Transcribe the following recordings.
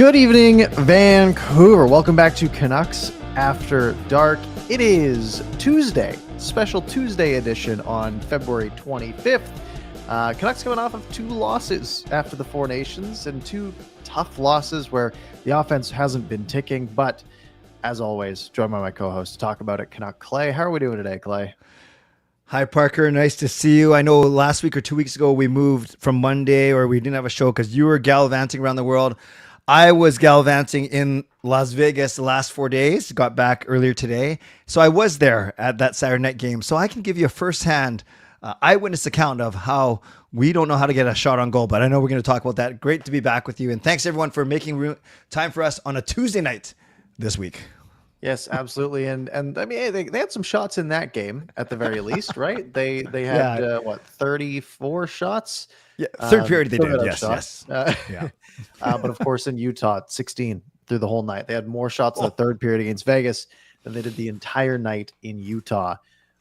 Good evening, Vancouver. Welcome back to Canucks After Dark. It is Tuesday, special Tuesday edition on February 25th. Canucks coming off of two losses after the Four Nations and two tough losses where the offense hasn't been ticking. But as always, joined by my co-host to talk about it, Canuck Clay. How are we doing today, Clay? Hi, Parker. Nice to see you. I know last week or 2 weeks ago we moved from Monday, or we didn't have a show because you were gallivanting around the world. I was gallivanting in Las Vegas the last 4 days, got back earlier today. So I was there at that Saturday night game. So I can give you a firsthand eyewitness account of how we don't know how to get a shot on goal. But I know we're going to talk about that. Great to be back with you. And thanks everyone for making time for us on a Tuesday night this week. Yes, absolutely. And I mean, they had some shots in that game at the very least, right? They had, 34 shots? Yeah, third period they did, yes. But of course in Utah, 16 through the whole night. They had more shots in the third period against Vegas than they did the entire night in Utah.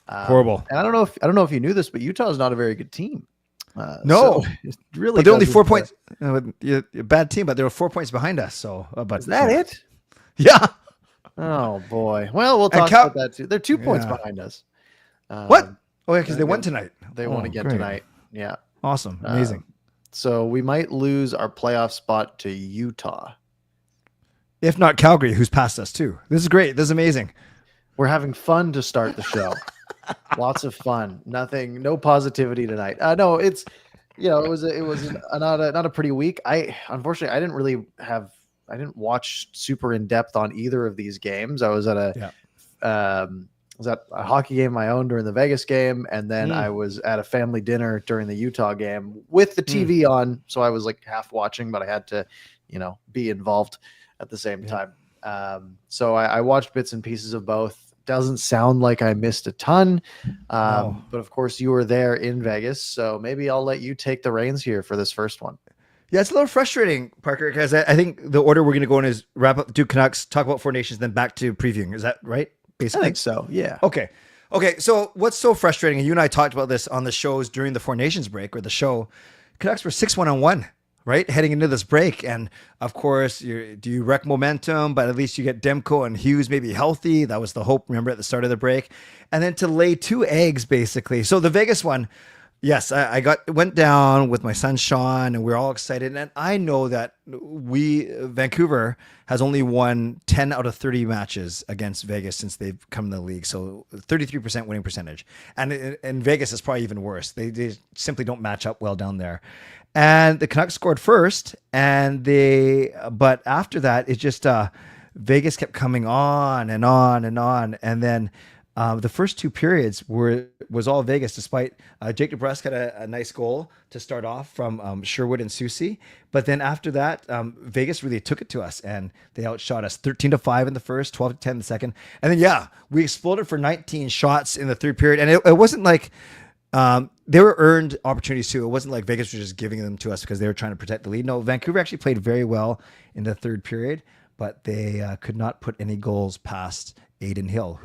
Horrible. And I don't know if you knew this, but Utah is not a very good team. No, so really. But they're only 4 points. A bad team, but they were 4 points behind us. So, but is that it? Yeah. Oh boy. Well, we'll talk about that too. They're 2 points behind us. What? Oh yeah, because they won tonight. They won again tonight. Yeah. Awesome. Amazing. So we might lose our playoff spot to Utah. If not Calgary, who's passed us too. This is great. This is amazing. We're having fun to start the show. Lots of fun. No positivity tonight. No, it was not a pretty week. Unfortunately, I didn't watch super in depth on either of these games. I was at a hockey game of my own during the Vegas game, and then I was at a family dinner during the Utah game with the TV on. So I was like half watching, but I had to, be involved at the same time. So I watched bits and pieces of both. Doesn't sound like I missed a ton, but of course you were there in Vegas. So maybe I'll let you take the reins here for this first one. Yeah, it's a little frustrating, Parker, because I think the order we're going to go in is wrap up Duke Canucks, talk about Four Nations, then back to previewing. Is that right? Basically? I think so, yeah. Okay. So what's so frustrating, and you and I talked about this on the shows during the Four Nations break, or the show, Canucks were 6-1-1, right? Heading into this break. And of course, do you wreck momentum, but at least you get Demko and Hughes maybe healthy. That was the hope, remember, at the start of the break. And then to lay two eggs, basically. So the Vegas one, yes, I went down with my son Sean, and we we're all excited. And I know that Vancouver has only won 10 out of 30 matches against Vegas since they've come in the league. So 33% winning percentage. And in Vegas, it's probably even worse. They simply don't match up well down there. And the Canucks scored first, but after that, it just Vegas kept coming on and on and on, and then. The first two periods was all Vegas, despite Jake DeBrusk had a nice goal to start off from Sherwood and Soucy. But then after that, Vegas really took it to us, and they outshot us 13-5 in the first, 12-10 in the second. And then, we exploded for 19 shots in the third period. And it wasn't like they were earned opportunities too. It wasn't like Vegas was just giving them to us because they were trying to protect the lead. No, Vancouver actually played very well in the third period, but they could not put any goals past Aiden Hill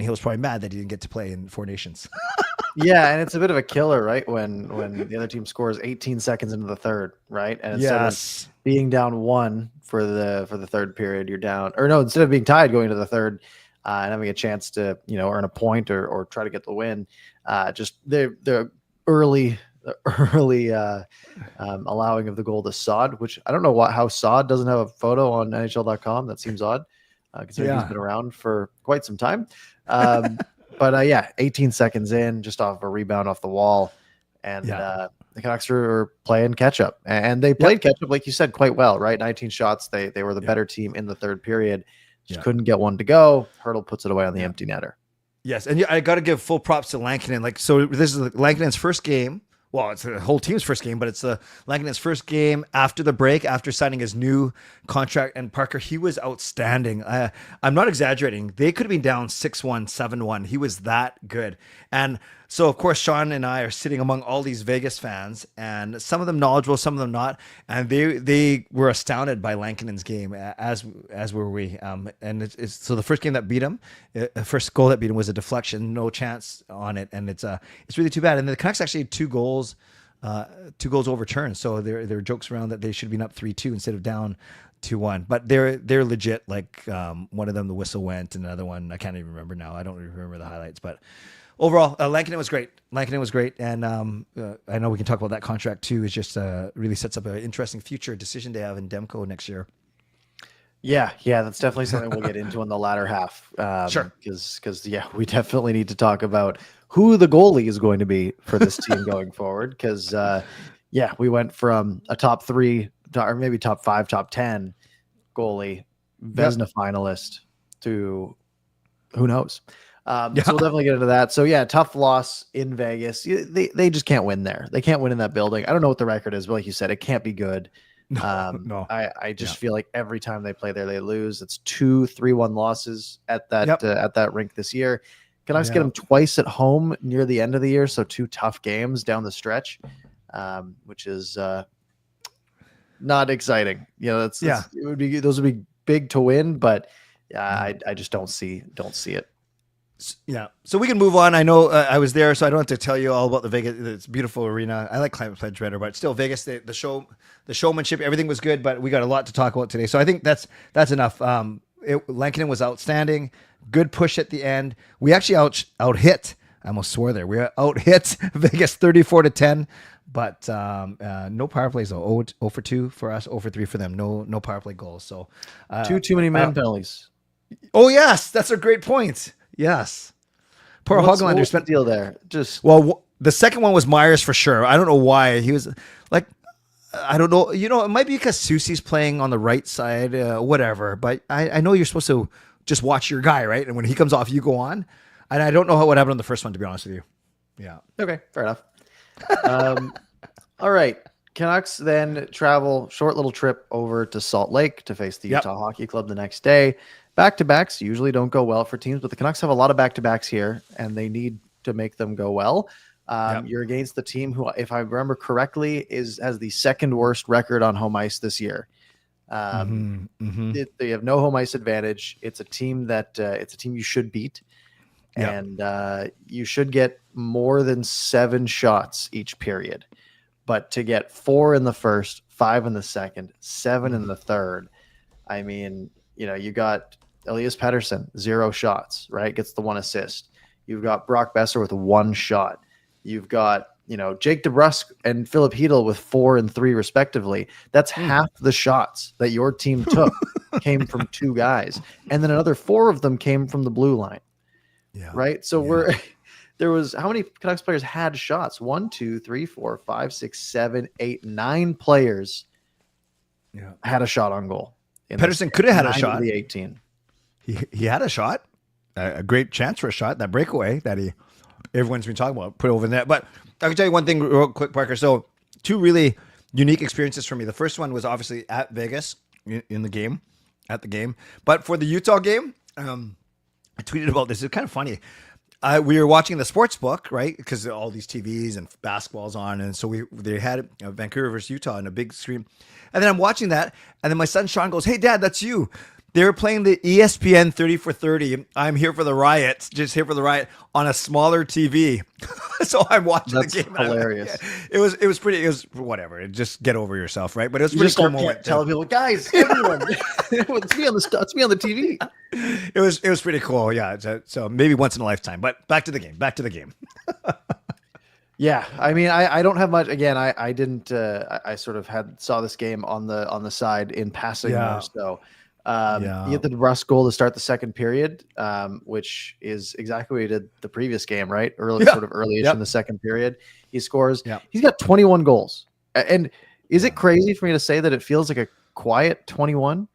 was probably mad that he didn't get to play in Four Nations. Yeah, and it's a bit of a killer, right? When the other team scores 18 seconds into the third, right? And instead of being down one for the third period, you're down, or no, instead of being tied going to the third and having a chance to earn a point or try to get the win, just the early allowing of the goal to Saad, which I don't know how Saad doesn't have a photo on NHL.com. That seems odd. Considering he's been around for quite some time. But 18 seconds in, just off a rebound off the wall. And the Canucks were playing catch up. And they played catch up, like you said, quite well, right? 19 shots. They were the better team in the third period. Just couldn't get one to go. Hurdle puts it away on the empty netter. Yes, and I got to give full props to Lankinen. So this is Lankinen's first game. Well, it's the whole team's first game, but it's Lankinen's first game after the break, after signing his new contract. And Parker, he was outstanding. I'm not exaggerating. They could have been down 6-1, 7-1. He was that good. And so, of course, Sean and I are sitting among all these Vegas fans, and some of them knowledgeable, some of them not. And they were astounded by Lankinen's game, as were we. And so the first game that beat him, first goal that beat him was a deflection, no chance on it, and it's really too bad. And the Canucks actually had two goals overturned. So there were jokes around that they should have been up 3-2 instead of down 2-1. But they're legit. Like one of them, the whistle went, and another one I can't even remember now. I don't remember the highlights, but overall, Lankinen was great. And I know we can talk about that contract too. It just really sets up an interesting future decision to have in Demko next year. Yeah, that's definitely something we'll get into in the latter half. Sure. Because we definitely need to talk about who the goalie is going to be for this team going forward. Because we went from a top 3 or maybe top 5, top 10 goalie, Vezina finalist to who knows. So we'll definitely get into that. So tough loss in Vegas. They just can't win there. They can't win in that building. I don't know what the record is, but like you said, it can't be good. No. I just feel like every time they play there, they lose. It's 2 3-1 losses at that rink this year. Canucks get them twice at home near the end of the year, so 2 tough games down the stretch, which is not exciting. Those would be big to win, but I just don't see it. Yeah, so we can move on. I know I was there, so I don't have to tell you all about the Vegas. It's a beautiful arena. I like Climate Pledge better, but still, Vegas. The showmanship, everything was good. But we got a lot to talk about today, so I think that's enough. Lankinen was outstandanding. Good push at the end. We actually out hit. I almost swore there. We out hit Vegas 34-10. But no power plays though. 0 for 2 for us. 0 for 3 for them. No power play goals. So too many man penalties. Oh yes, that's a great point. Yes. Poor Hoglander spent deal there. The second one was Myers for sure. I don't know why he was like, I don't know. It might be because Susie's playing on the right side, whatever. But I know you're supposed to just watch your guy, right? And when he comes off, you go on. And I don't know what happened on the first one, to be honest with you. Yeah. Okay. Fair enough. All right. Canucks then travel short little trip over to Salt Lake to face the Utah Hockey Club the next day. Back-to-backs usually don't go well for teams, but the Canucks have a lot of back-to-backs here, and they need to make them go well. You're against the team who, if I remember correctly, has the second worst record on home ice this year. They have no home ice advantage. It's a team you should beat, and you should get more than 7 shots each period. But to get 4 in the first, 5 in the second, 7 in the third, I mean, you got Elias Pettersson, 0 shots, right? Gets the 1 assist. You've got Brock Besser with 1 shot. You've got, Jake DeBrusk and Philip Hedl with 4 and 3 respectively. That's half the shots that your team took came from 2 guys. And then another 4 of them came from the blue line. Yeah. Right? So there was, how many Canucks players had shots? 1, 2, 3, 4, 5, 6, 7, 8, 9 players had a shot on goal. Pettersson could have had a shot. The 18. He had a shot, a great chance for a shot. That breakaway that everyone's been talking about, put over the net. But I can tell you one thing real quick, Parker. So 2 really unique experiences for me. The first one was obviously at Vegas in the game, But for the Utah game, I tweeted about this. It's kind of funny. We were watching the sports book, right? Because all these TVs and basketball's on, and so they had Vancouver versus Utah on a big screen. And then I'm watching that, and then my son Sean goes, "Hey, Dad, that's you." They were playing the ESPN 30 for 30. I'm here for the riot, just here for the riot on a smaller TV. So I'm watching the game. Hilarious. It was whatever. Just get over yourself, right? But it was pretty cool moment. Telling people, guys, everyone, it's me on the TV. It was pretty cool. Yeah. So maybe once in a lifetime. But back to the game. Yeah, I mean, I don't have much. Again, I didn't. I sort of saw this game on the side in passing more so. You get the DeBrusk goal to start the second period, which is exactly what he did the previous game, right? Early-ish in the second period, he scores. Yeah. He's got 21 goals. And is it crazy for me to say that it feels like a quiet 21?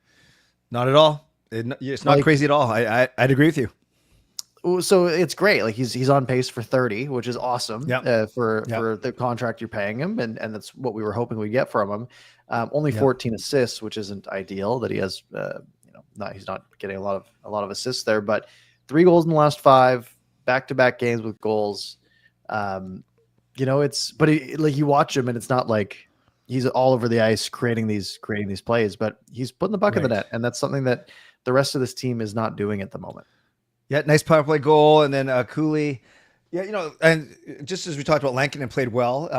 Not at all. It's not crazy at all. I'd agree with you. So it's great. Like he's on pace for 30, which is awesome for the contract you're paying him, and that's what we were hoping we'd get from him. Only 14 assists, which isn't ideal. That he has, he's not getting a lot of assists there. But 3 goals in the last 5 back-to-back games with goals. You watch him, and it's not like he's all over the ice creating these plays, but he's putting the puck in the net, and that's something that the rest of this team is not doing at the moment. Yeah, nice power play goal, and then Cooley. Yeah, and just as we talked about, Lankinen played well.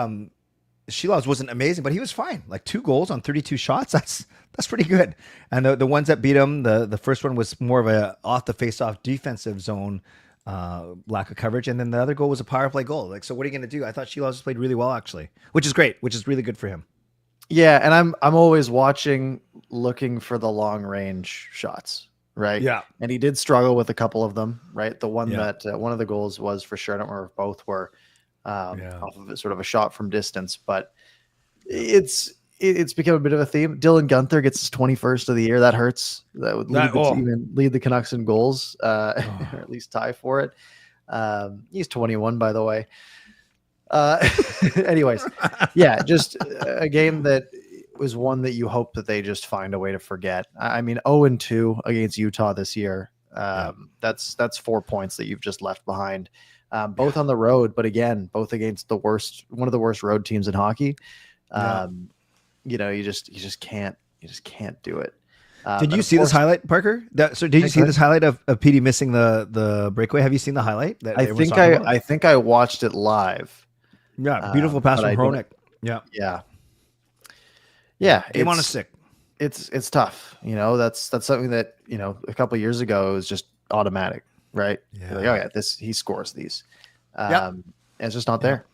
Shilovs wasn't amazing, but he was fine. Like 2 goals on 32 shots. That's pretty good. And the ones that beat him, the first one was more of a off the face-off defensive zone lack of coverage, and then the other goal was a power play goal. Like, so what are you going to do? I thought Shilovs played really well actually, which is great, which is really good for him. Yeah, and I'm always looking for the long range shots, right? Yeah. And he did struggle with a couple of them, right? The one that one of the goals was for sure. I don't remember if both were off of sort of a shot from distance, but it's become a bit of a theme. Dylan Guenther gets his 21st of the year. That hurts. That would lead the team and lead the Canucks in goals, or at least tie for it. He's 21, by the way. Anyways, yeah, just a game that was one that you hope that they just find a way to forget. I mean, 0-2 against Utah this year. That's 4 points that you've just left behind. Both on the road, but again, both against one of the worst road teams in hockey. You know, you just can't do it. Did you see this highlight, Parker? Did you see this highlight of Petey missing the breakaway? Have you seen the highlight? I think I watched it live. Yeah, beautiful pass from Hronek. Yeah. Game on a stick. It's tough. You know, that's something that, you know, a couple of years ago it was just automatic, right? Yeah. Like, oh yeah, he scores these. And it's just not there.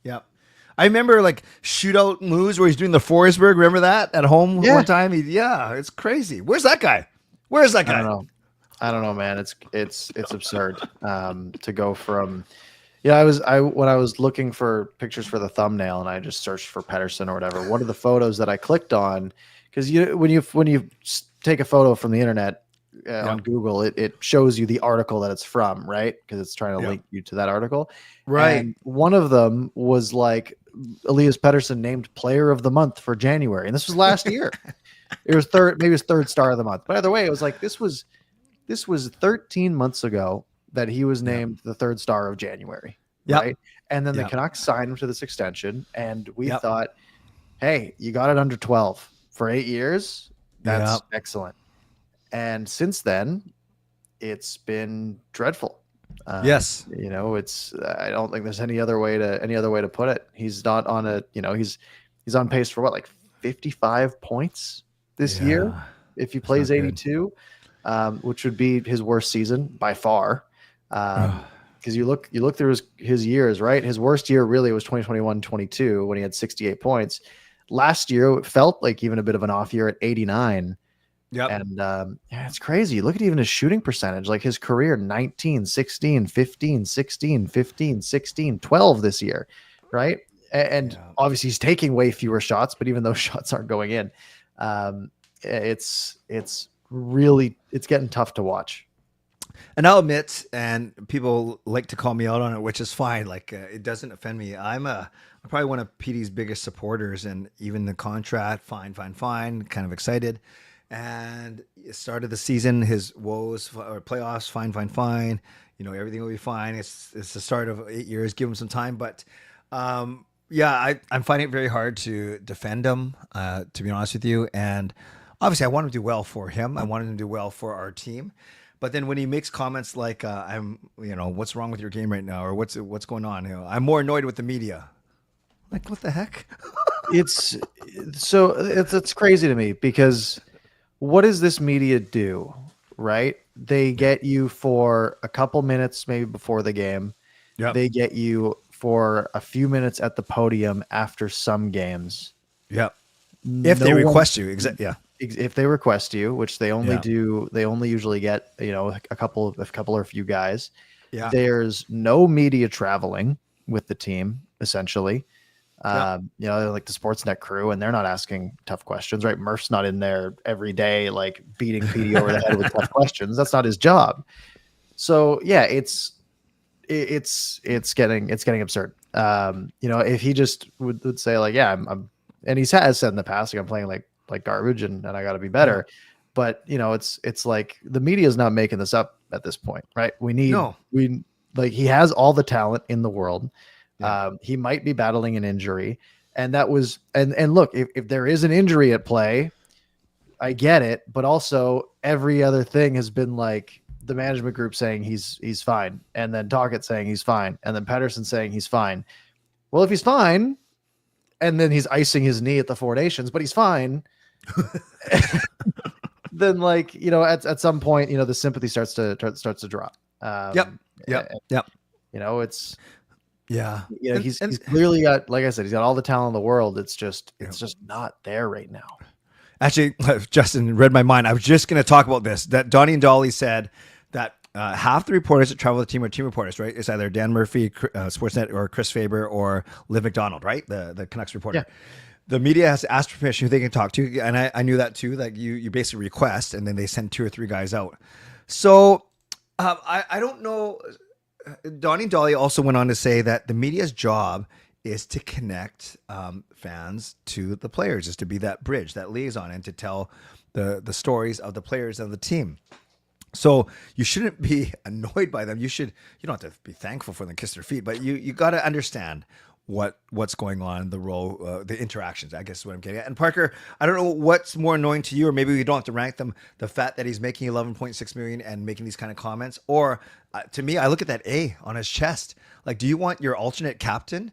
Yeah. I remember like shootout moves where he's doing the Forsberg. Remember that at home one time? It's crazy. Where's that guy? I don't know, man. It's absurd to go from. Yeah, when I was looking for pictures for the thumbnail and I just searched for Pettersson or whatever. One of the photos that I clicked on, because when you take a photo from the internet on Google, it shows you the article that it's from, right? Because it's trying to link you to that article, right? And one of them was like Elias Pettersson named Player of the Month for January, and this was last year. It was third star of the month. But either way, it was like this was 13 months ago that he was named the third star of January. Right. And then the Canucks signed him to this extension. And we thought, hey, you got it under 12 for 8 years. That's excellent. And since then, it's been dreadful. Yes. You know, I don't think there's any other way to put it. He's not on he's on pace for like 55 points this year. If he plays 82, which would be his worst season by far. Because you look through his years, right? His worst year really was 2021-22 when he had 68 points. Last year it felt like even a bit of an off year at 89. And it's crazy. Look at even his shooting percentage. Like his career 19, 16, 15, 16, 15, 16, 12 this year, right? And obviously he's taking way fewer shots, but even those shots aren't going in. It's getting tough to watch. And I'll admit, and people like to call me out on it, which is fine. Like it doesn't offend me. I'm probably one of Petey's biggest supporters, and even the contract, fine, kind of excited. And started the season, his woes or playoffs, fine. You know, everything will be fine. It's the start of 8 years. Give him some time, but I'm finding it very hard to defend him. To be honest with you, and obviously, I want him to do well for him. I want him to do well for our team. But then when he makes comments like, what's wrong with your game right now? Or what's going on? You know, I'm more annoyed with the media. Like, what the heck? It's crazy to me because what does this media do, right? They get you for a couple minutes, maybe before the game. Yep. They get you for a few minutes at the podium after some games. Yep. If they request you. If they request you, which they only do, they only usually get, a couple or a few guys. Yeah. There's no media traveling with the team, essentially. Like the Sportsnet crew, and they're not asking tough questions, right? Murph's not in there every day, like beating Petey over the head with tough questions. That's not his job. So yeah, it's getting absurd. If he just would say like, yeah, I'm and he has said in the past, like I'm playing like garbage and I got to be better. But it's like the media is not making this up at this point, right? He has all the talent in the world. He might be battling an injury, and that was and look, if there is an injury at play, I get it, but also every other thing has been like the management group saying he's fine, and then Tocchet saying he's fine, and then Pettersson saying he's fine. Well, if he's fine, and then he's icing his knee at the Four Nations, but he's fine. Then, like, at some point, the sympathy starts to drop. Yep. It's yeah. He's clearly got, like I said, he's got all the talent in the world. It's just not there right now. Actually, Justin read my mind. I was just going to talk about this. That Donnie and Dolly said that half the reporters that travel with the team are team reporters, right? It's either Dan Murphy, Sportsnet, or Chris Faber, or Liv McDonald, right? The Canucks reporter. Yeah. The media has to ask permission who they can talk to, and I knew that too. Like you basically request, and then they send 2 or 3 guys out. So I don't know. Donnie and Dolly also went on to say that the media's job is to connect fans to the players, is to be that bridge, that liaison, and to tell the stories of the players of the team. So you shouldn't be annoyed by them. You don't have to be thankful for them, kiss their feet, but you got to understand what's going on, the role, the interactions, I guess is what I'm getting at. And Parker, I don't know what's more annoying to you, or maybe we don't have to rank them, the fact that he's making $11.6 million and making these kind of comments, or to me, I look at that A on his chest. Like, do you want your alternate captain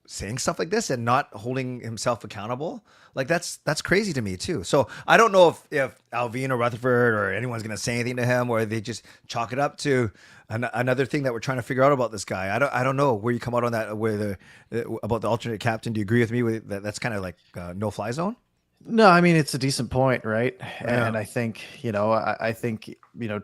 saying stuff like this and not holding himself accountable? Like, that's crazy to me too. So I don't know if Alvin or Rutherford or anyone's going to say anything to him, or they just chalk it up to another thing that we're trying to figure out about this guy. I don't know where you come out on that, about the alternate captain. Do you agree with me with that? That's kind of like no fly zone. No, I mean, it's a decent point, right? Yeah. And I think, I think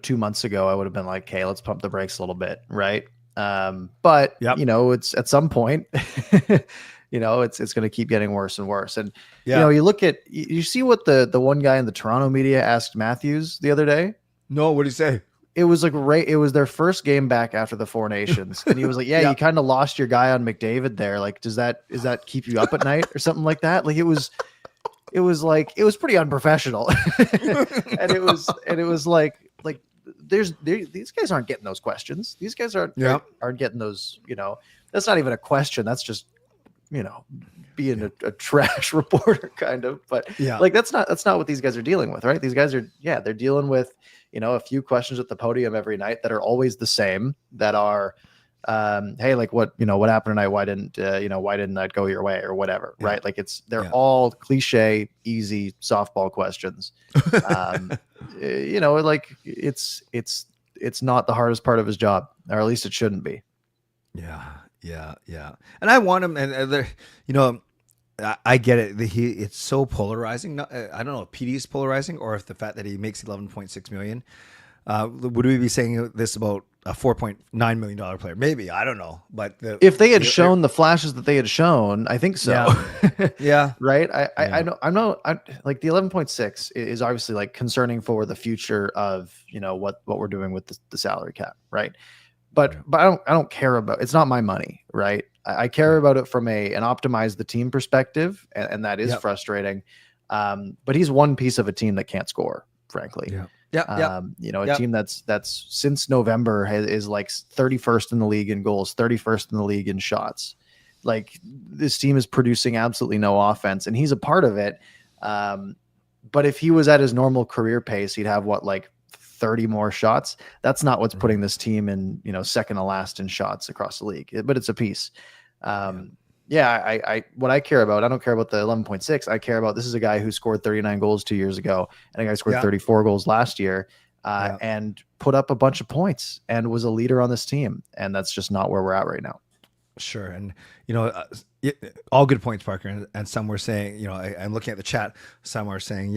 2 months ago I would have been like, okay, let's pump the brakes a little bit, right? But yep. It's at some point, it's going to keep getting worse and worse. And you see what the one guy in the Toronto media asked Matthews the other day. No, what did he say? It was like it was their first game back after the Four Nations, and he was like, "Yeah, you kind of lost your guy on McDavid there. Like, is that keep you up at night or something like that?" Like it was pretty unprofessional, and it was like these guys aren't getting those questions. These guys aren't getting those. That's not even a question. That's just being a trash reporter kind of. But like that's not what these guys are dealing with, right? These guys are they're dealing with a few questions at the podium every night that are always the same. That are hey, like what happened tonight? Why didn't that go your way or whatever, right? Like they're all cliche, easy softball questions. Like it's not the hardest part of his job, or at least it shouldn't be. Yeah. And I want him, and I get it. It's so polarizing. I don't know if PD is polarizing, or if the fact that he makes $11.6 million. Would we be saying this about a $4.9 million player? Maybe, I don't know. But if they had shown the flashes that they had shown, I think so. Yeah. Right. I know. I'm like the 11.6 is obviously like concerning for the future of what we're doing with the salary cap, right? But I don't care about, it's not my money, right? I care about it from an optimize the team perspective, and that is frustrating. But he's one piece of a team that can't score, frankly. A team that's since November is like 31st in the league in goals, 31st in the league in shots. Like, this team is producing absolutely no offense, and he's a part of it. But if he was at his normal career pace, he'd have 30 more shots. That's not what's putting this team in, second to last in shots across the league, but it's a piece. What I care about, I don't care about the 11.6. I care about, this is a guy who scored 39 goals 2 years ago, and a guy scored 34 goals last year, and put up a bunch of points and was a leader on this team. And that's just not where we're at right now. Sure. And, all good points, Parker. And some were saying, I'm looking at the chat. Some are saying,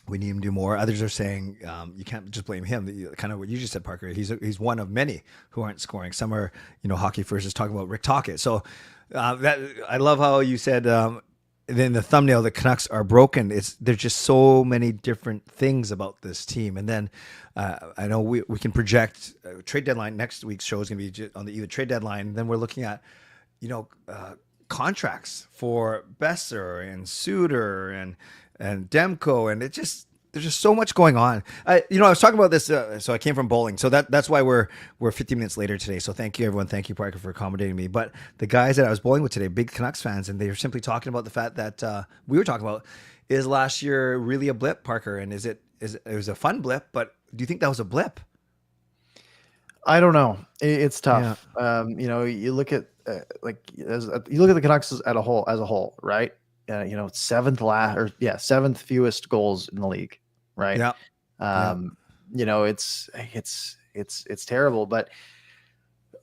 we need him to do more. Others are saying you can't just blame him. Kind of what you just said, Parker. He's one of many who aren't scoring. Some are, hockey first is talking about Rick Tocchet. So that I love how you said in the thumbnail, the Canucks are broken. There's just so many different things about this team. And then I know we can project trade deadline. Next week's show is going to be on the trade deadline. And then we're looking at contracts for Besser and Suter and Demko, and there's just so much going on. I was talking about this, so I came from bowling, so that's why we're 15 minutes later today. So thank you, everyone. Thank you, Parker, for accommodating me. But the guys that I was bowling with today, big Canucks fans, and they were simply talking about the fact that we were talking about, is last year really a blip, Parker? And it was a fun blip, but do you think that was a blip? I don't know. It's Yeah. tough. You look at you look at the Canucks as a whole, right? Seventh fewest goals in the league, right? Yeah. Yeah. Um, it's terrible, but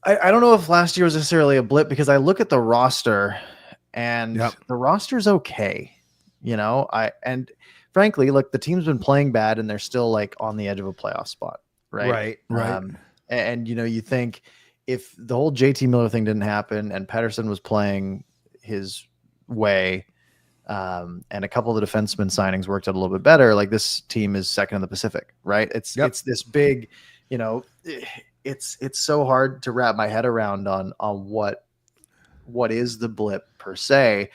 I don't know if last year was necessarily a blip because I look at the roster and Yeah. the roster's okay. And frankly, look, the team's been playing bad and they're still like on the edge of a playoff spot, right? Right. Right. And you think if the whole JT Miller thing didn't happen and Pettersson was playing his way, and a couple of the defenseman signings worked out a little bit better, like this team is second in the Pacific, right? It's this big, it's so hard to wrap my head around on what is the blip per se,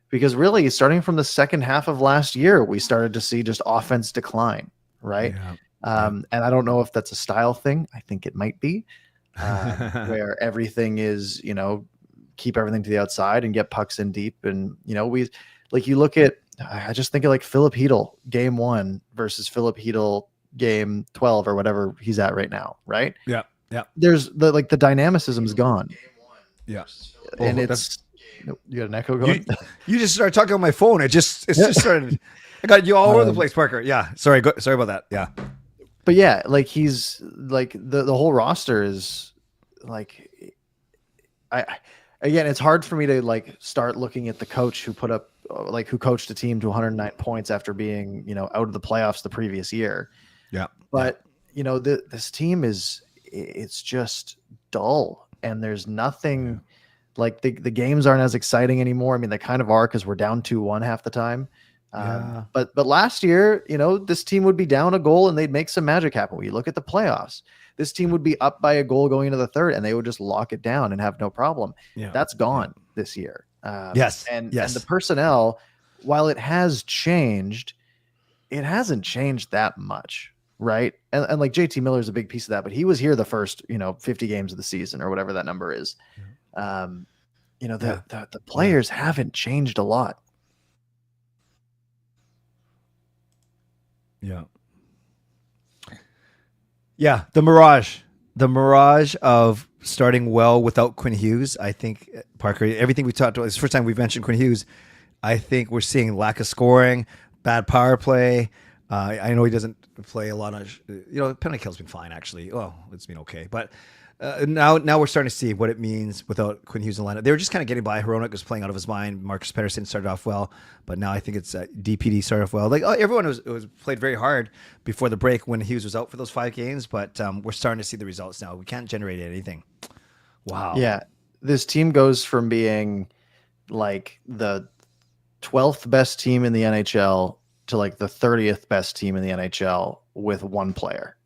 because really starting from the second half of last year, we started to see just offense decline, right? Yeah. And I don't know if that's a style thing. I think it might be, where everything is, keep everything to the outside and get pucks in deep. And, you look at, I just think of like Philip Hedl game 1 versus Philip Hedl game 12 or whatever he's at right now. Right. Yeah. Yeah. There's the dynamicism's gone. Yeah. And it's, you got an echo going. You just started talking on my phone. Just started. I got you all over the place, Parker. Yeah. Sorry about that. Yeah. But yeah, like he's like the whole roster is like, again, it's hard for me to like start looking at the coach who put up who coached a team to 109 points after being, out of the playoffs the previous year. Yeah. But this team it's just dull and there's nothing like the games aren't as exciting anymore. I mean, they kind of are because we're down 2-1 half the time. But last year, this team would be down a goal and they'd make some magic happen. When you look at the playoffs, this team would be up by a goal going into the third and they would just lock it down and have no problem. Yeah. That's gone this year. Yes. And the personnel, while it has changed, it hasn't changed that much. Right. And like JT Miller is a big piece of that, but he was here the first, 50 games of the season or whatever that number is. The players haven't changed a lot. Yeah. Yeah. The mirage of starting well without Quinn Hughes. I think, Parker, everything we talked about, it's the first time we've mentioned Quinn Hughes. I think we're seeing lack of scoring, bad power play. I know he doesn't play a lot of, penalty kill's been fine, actually. Well, it's been okay. But now we're starting to see what it means without Quinn Hughes in the lineup. They were just kind of getting by. Hronek was playing out of his mind. Marcus Pettersson started off well, but now I think it's DPD started off well. Like everyone was played very hard before the break when Hughes was out for those 5 games, but we're starting to see the results now. We can't generate anything. Wow. Yeah. This team goes from being like the 12th best team in the NHL to like the 30th best team in the NHL with one player.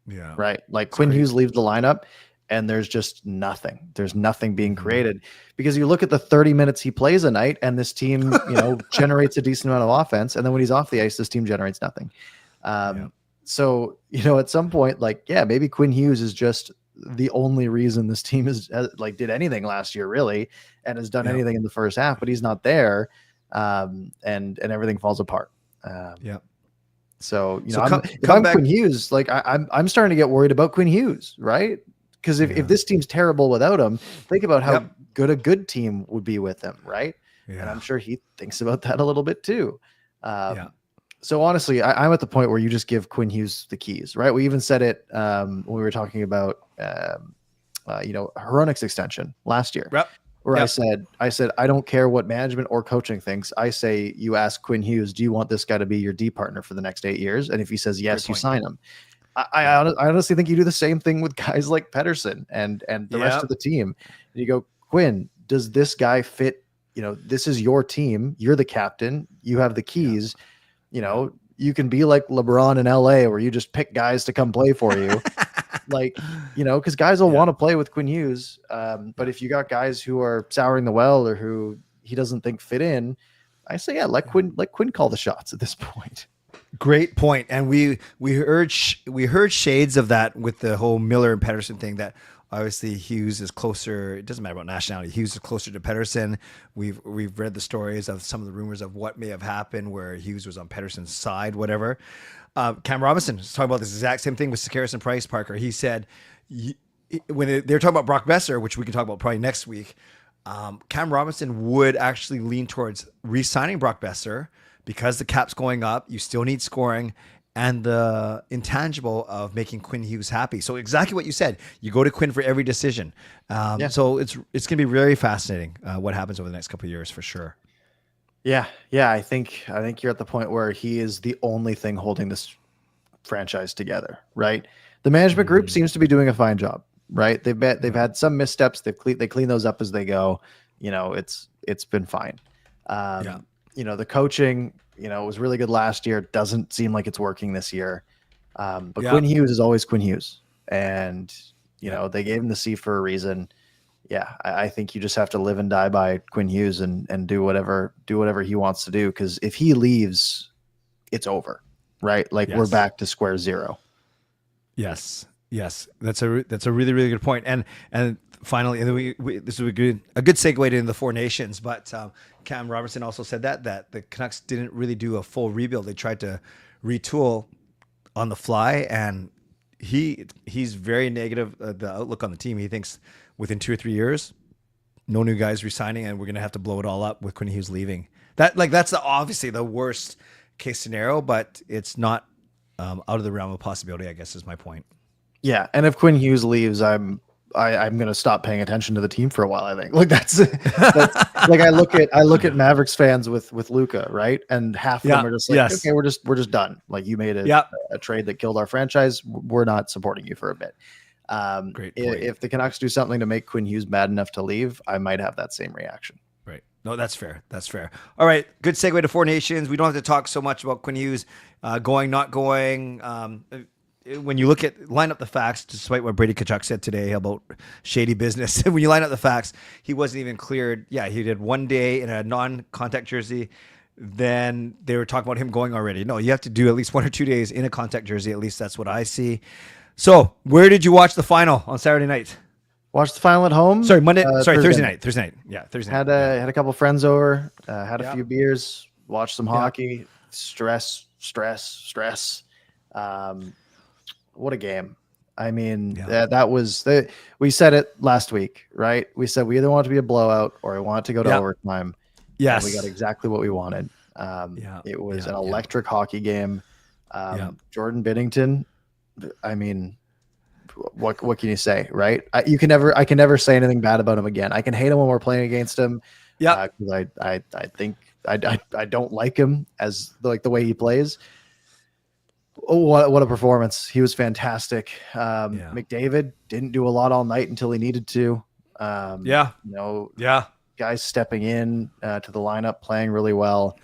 Yeah. Right. Like Quinn Hughes leaves the lineup and there's just nothing. There's nothing being created because you look at the 30 minutes he plays a night and this team, generates a decent amount of offense. And then when he's off the ice, this team generates nothing. So, at some point, maybe Quinn Hughes is just the only reason this team did anything last year really, and has done anything in the first half, but he's not there. And everything falls apart. So, if I'm Quinn Hughes, I'm starting to get worried about Quinn Hughes, right? Because if this team's terrible without him, think about how good a good team would be with him, right? Yeah. And I'm sure he thinks about that a little bit too. So honestly, I'm at the point where you just give Quinn Hughes the keys, right? We even said it when we were talking about Hronek's extension last year. Where I said, I don't care what management or coaching thinks. I say, you ask Quinn Hughes, do you want this guy to be your D partner for the next 8 years? And if he says yes, you sign him. I honestly think you do the same thing with guys like Pettersson and the rest of the team. And you go, Quinn, does this guy fit? This is your team. You're the captain. You have the keys. You can be like LeBron in LA where you just pick guys to come play for you. Because guys will want to play with Quinn Hughes. But if you got guys who are souring the well or who he doesn't think fit in, I say, let Quinn call the shots at this point. Great point. And we heard shades of that with the whole Miller and Pettersson thing, that obviously Hughes is closer. It doesn't matter about nationality. Hughes is closer to Pettersson. We've read the stories of some of the rumors of what may have happened where Hughes was on Pettersson's side, whatever. Cam Robinson was talking about this exact same thing with Sakaris and Price, Parker. He said, when they're talking about Brock Besser, which we can talk about probably next week, Cam Robinson would actually lean towards re-signing Brock Besser because the cap's going up. You still need scoring and the intangible of making Quinn Hughes happy. So exactly what you said. You go to Quinn for every decision. So it's going to be very fascinating what happens over the next couple of years for sure. Yeah. I think you're at the point where he is the only thing holding this franchise together, right? The management group seems to be doing a fine job, right? They've had some missteps. They clean those up as they go. It's been fine. The coaching, it was really good last year. Doesn't seem like it's working this year. But Quinn Hughes is always Quinn Hughes, and they gave him the C for a reason. Yeah, I think you just have to live and die by Quinn Hughes and do whatever he wants to do. Because if he leaves, it's over, right? Like we're back to square zero. Yes, that's a really, really good point. And finally, this is a good segue into the Four Nations. But Cam Robertson also said that the Canucks didn't really do a full rebuild. They tried to retool on the fly, and he's very negative. The outlook on the team. He thinks within 2 or 3 years, no new guys resigning, and we're going to have to blow it all up with Quinn Hughes leaving. That's obviously the worst case scenario, but it's not out of the realm of possibility, I guess, is my point. Yeah, and if Quinn Hughes leaves, I'm going to stop paying attention to the team for a while. I think that's like I look at Mavericks fans with Luka, right? And half of them are just like, okay, we're just done. Like you made a trade that killed our franchise. We're not supporting you for a bit. Great point. If the Canucks do something to make Quinn Hughes mad enough to leave, I might have that same reaction. Right. No, that's fair. All right. Good segue to Four Nations. We don't have to talk so much about Quinn Hughes going, not going. When you line up the facts, despite what Brady Tkachuk said today about shady business, when you line up the facts, he wasn't even cleared. Yeah, he did 1 day in a non-contact jersey. Then they were talking about him going already. No, you have to do at least 1 or 2 days in a contact jersey. At least that's what I see. So where did you watch the final on Saturday night? Watched the final at home. Sorry, Thursday night. Yeah, Thursday night. Had a couple friends over, had a few beers, watched some hockey, stress. What a game. I mean, that was we said it last week, right? We said we either want it to be a blowout or we want it to go to overtime. Yes. And we got exactly what we wanted. It was an electric hockey game. Jordan Binnington, I mean, what can you say, right? I can never say anything bad about him again. I can hate him when we're playing against him. Yeah, because I think I don't like him as the way he plays. Oh, what a performance! He was fantastic. McDavid didn't do a lot all night until he needed to. Guys stepping in to the lineup, playing really well.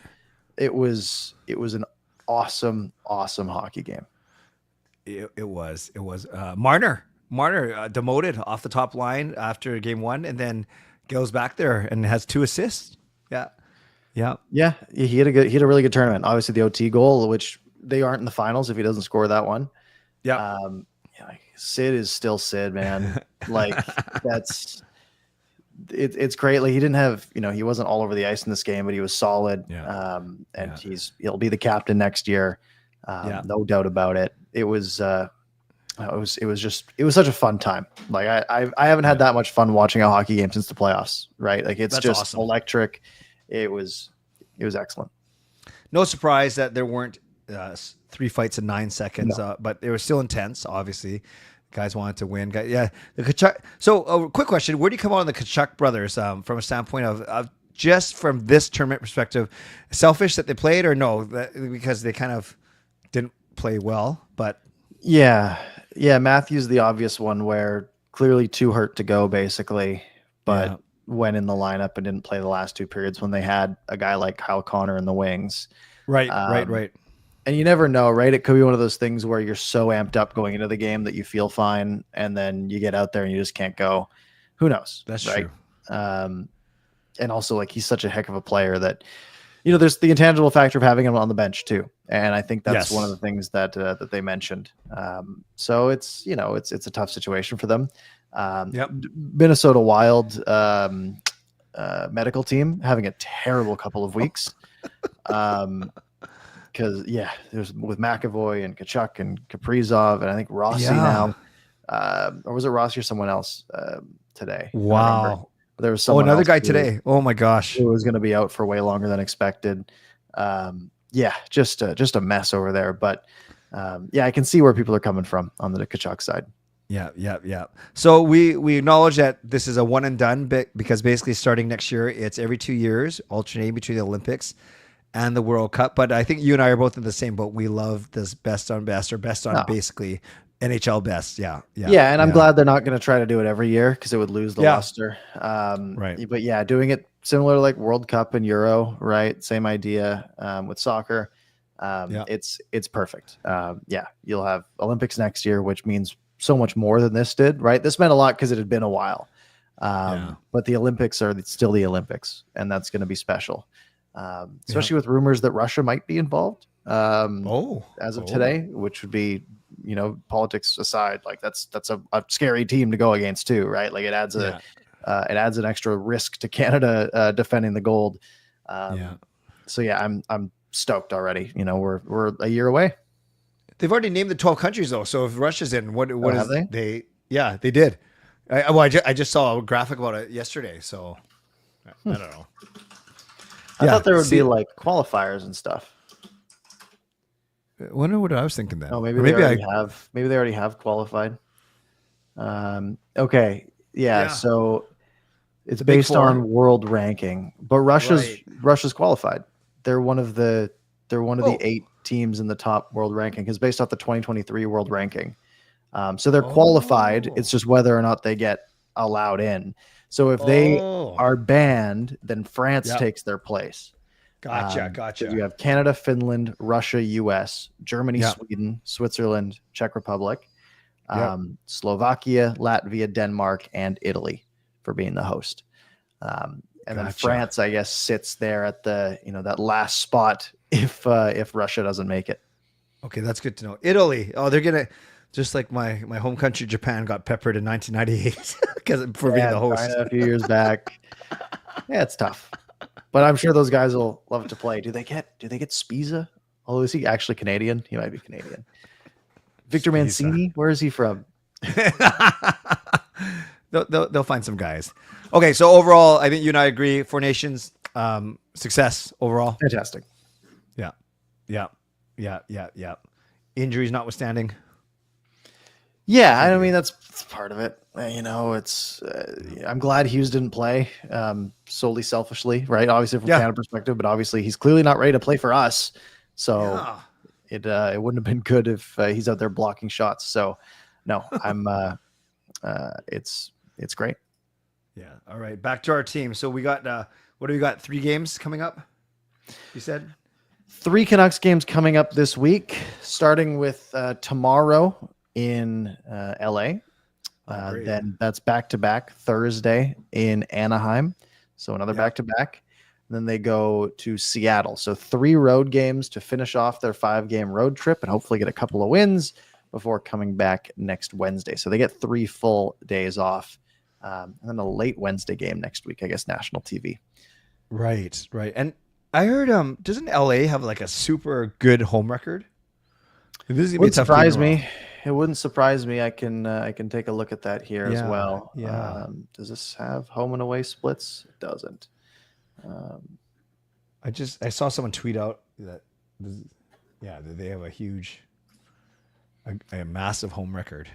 It was an awesome hockey game. It was. Marner demoted off the top line after game 1, and then goes back there and has 2 assists. He had a really good tournament. Obviously, the OT goal, which they aren't in the finals if he doesn't score that one. Sid is still Sid, man. Like it's great. Like he didn't have, he wasn't all over the ice in this game, but he was solid. He'll be the captain next year. No doubt about it. It was such a fun time. Like I haven't had that much fun watching a hockey game since the playoffs, right? Like it's just awesome. Electric. It was excellent. No surprise that there weren't 3 fights in 9 seconds, but they were still intense. Obviously, guys wanted to win. The Tkachuk. So, a quick question: where do you come out on the Tkachuk brothers from a standpoint of just from this tournament perspective? Selfish that they played, or no? Because they kind of didn't play well. But Matthew's the obvious one where clearly too hurt to go, basically, but went in the lineup and didn't play the last 2 periods when they had a guy like Kyle Connor in the wings. Right. And you never know, right? It could be one of those things where you're so amped up going into the game that you feel fine, and then you get out there and you just can't go. Who knows? That's right? true. And also, like, he's such a heck of a player that, there's the intangible factor of having him on the bench too. And I think that's one of the things that they mentioned. So it's a tough situation for them. Minnesota Wild medical team having a terrible couple of weeks. Because there's with McAvoy and Tkachuk and Kaprizov and I think Rossi now. or was it Rossi or someone else today? Wow. There was someone another else guy today. Oh my gosh. Who was going to be out for way longer than expected. Yeah, just a mess over there. But yeah, I can see where people are coming from on the Tkachuk side. Yeah. So we acknowledge that this is a one and done because basically starting next year, it's every 2 years, alternating between the Olympics and the World Cup. But I think you and I are both in the same boat. We love this best on best or best on basically NHL best. Yeah. And I'm glad they're not going to try to do it every year because it would lose the luster. Right. But yeah, doing it similar like World Cup and Euro, right? Same idea with soccer. It's perfect. You'll have Olympics next year, which means so much more than this did, right? This meant a lot because it had been a while. But the Olympics are still the Olympics, and that's going to be special. Especially with rumors that Russia might be involved as of today, which would be, politics aside, like that's a scary team to go against too, right? Like it adds it adds an extra risk to Canada defending the gold. So yeah, I'm stoked already. We're a year away. They've already named the 12 countries though. So if Russia's in, what is they? Yeah, they did. I just saw a graphic about it yesterday. So I don't know. I thought there would be like qualifiers and stuff. I wonder what I was thinking then. Oh, maybe they already have qualified. Okay. Yeah. So it's based on world ranking, but Russia's qualified. They're one of the 8 teams in the top world ranking because based off the 2023 world ranking. So they're qualified. It's just whether or not they get allowed in. So if they are banned, then France takes their place. Gotcha. You have Canada, Finland, Russia, US, Germany, Sweden, Switzerland, Czech Republic, Slovakia, Latvia, Denmark, and Italy for being the host. And then France, I guess, sits there at the that last spot if Russia doesn't make it. Okay, that's good to know. Italy, they're gonna just like my home country Japan got peppered in 1998 for being the host China a few years back. Yeah, it's tough, but I'm sure those guys will love to play. Do they get Spiza? Oh, is he actually Canadian? He might be Canadian. Victor Mancini, where is he from? They'll find some guys. Okay, so overall, I think you and I agree. 4 Nations, success overall. Fantastic. Yeah. Injuries notwithstanding. Yeah, I mean that's part of it. It's I'm glad Hughes didn't play solely selfishly, right? Obviously from Canada perspective, but obviously he's clearly not ready to play for us. So it wouldn't have been good if he's out there blocking shots. So no, I'm it's great. Yeah. All right. Back to our team. So we got what do we got? 3 games coming up? You said 3 Canucks games coming up this week, starting with tomorrow in LA. Then that's back-to-back Thursday in Anaheim. So another back-to-back. Then they go to Seattle. So 3 road games to finish off their 5-game road trip and hopefully get a couple of wins before coming back next Wednesday. So they get 3 full days off. And then a late Wednesday game next week, I guess, national TV. Right. And I heard, doesn't LA have like a super good home record? This is wouldn't surprise me. It wouldn't surprise me. I can take a look at that here as well. Yeah. Does this have home and away splits? It doesn't. I saw someone tweet out that they have a massive home record.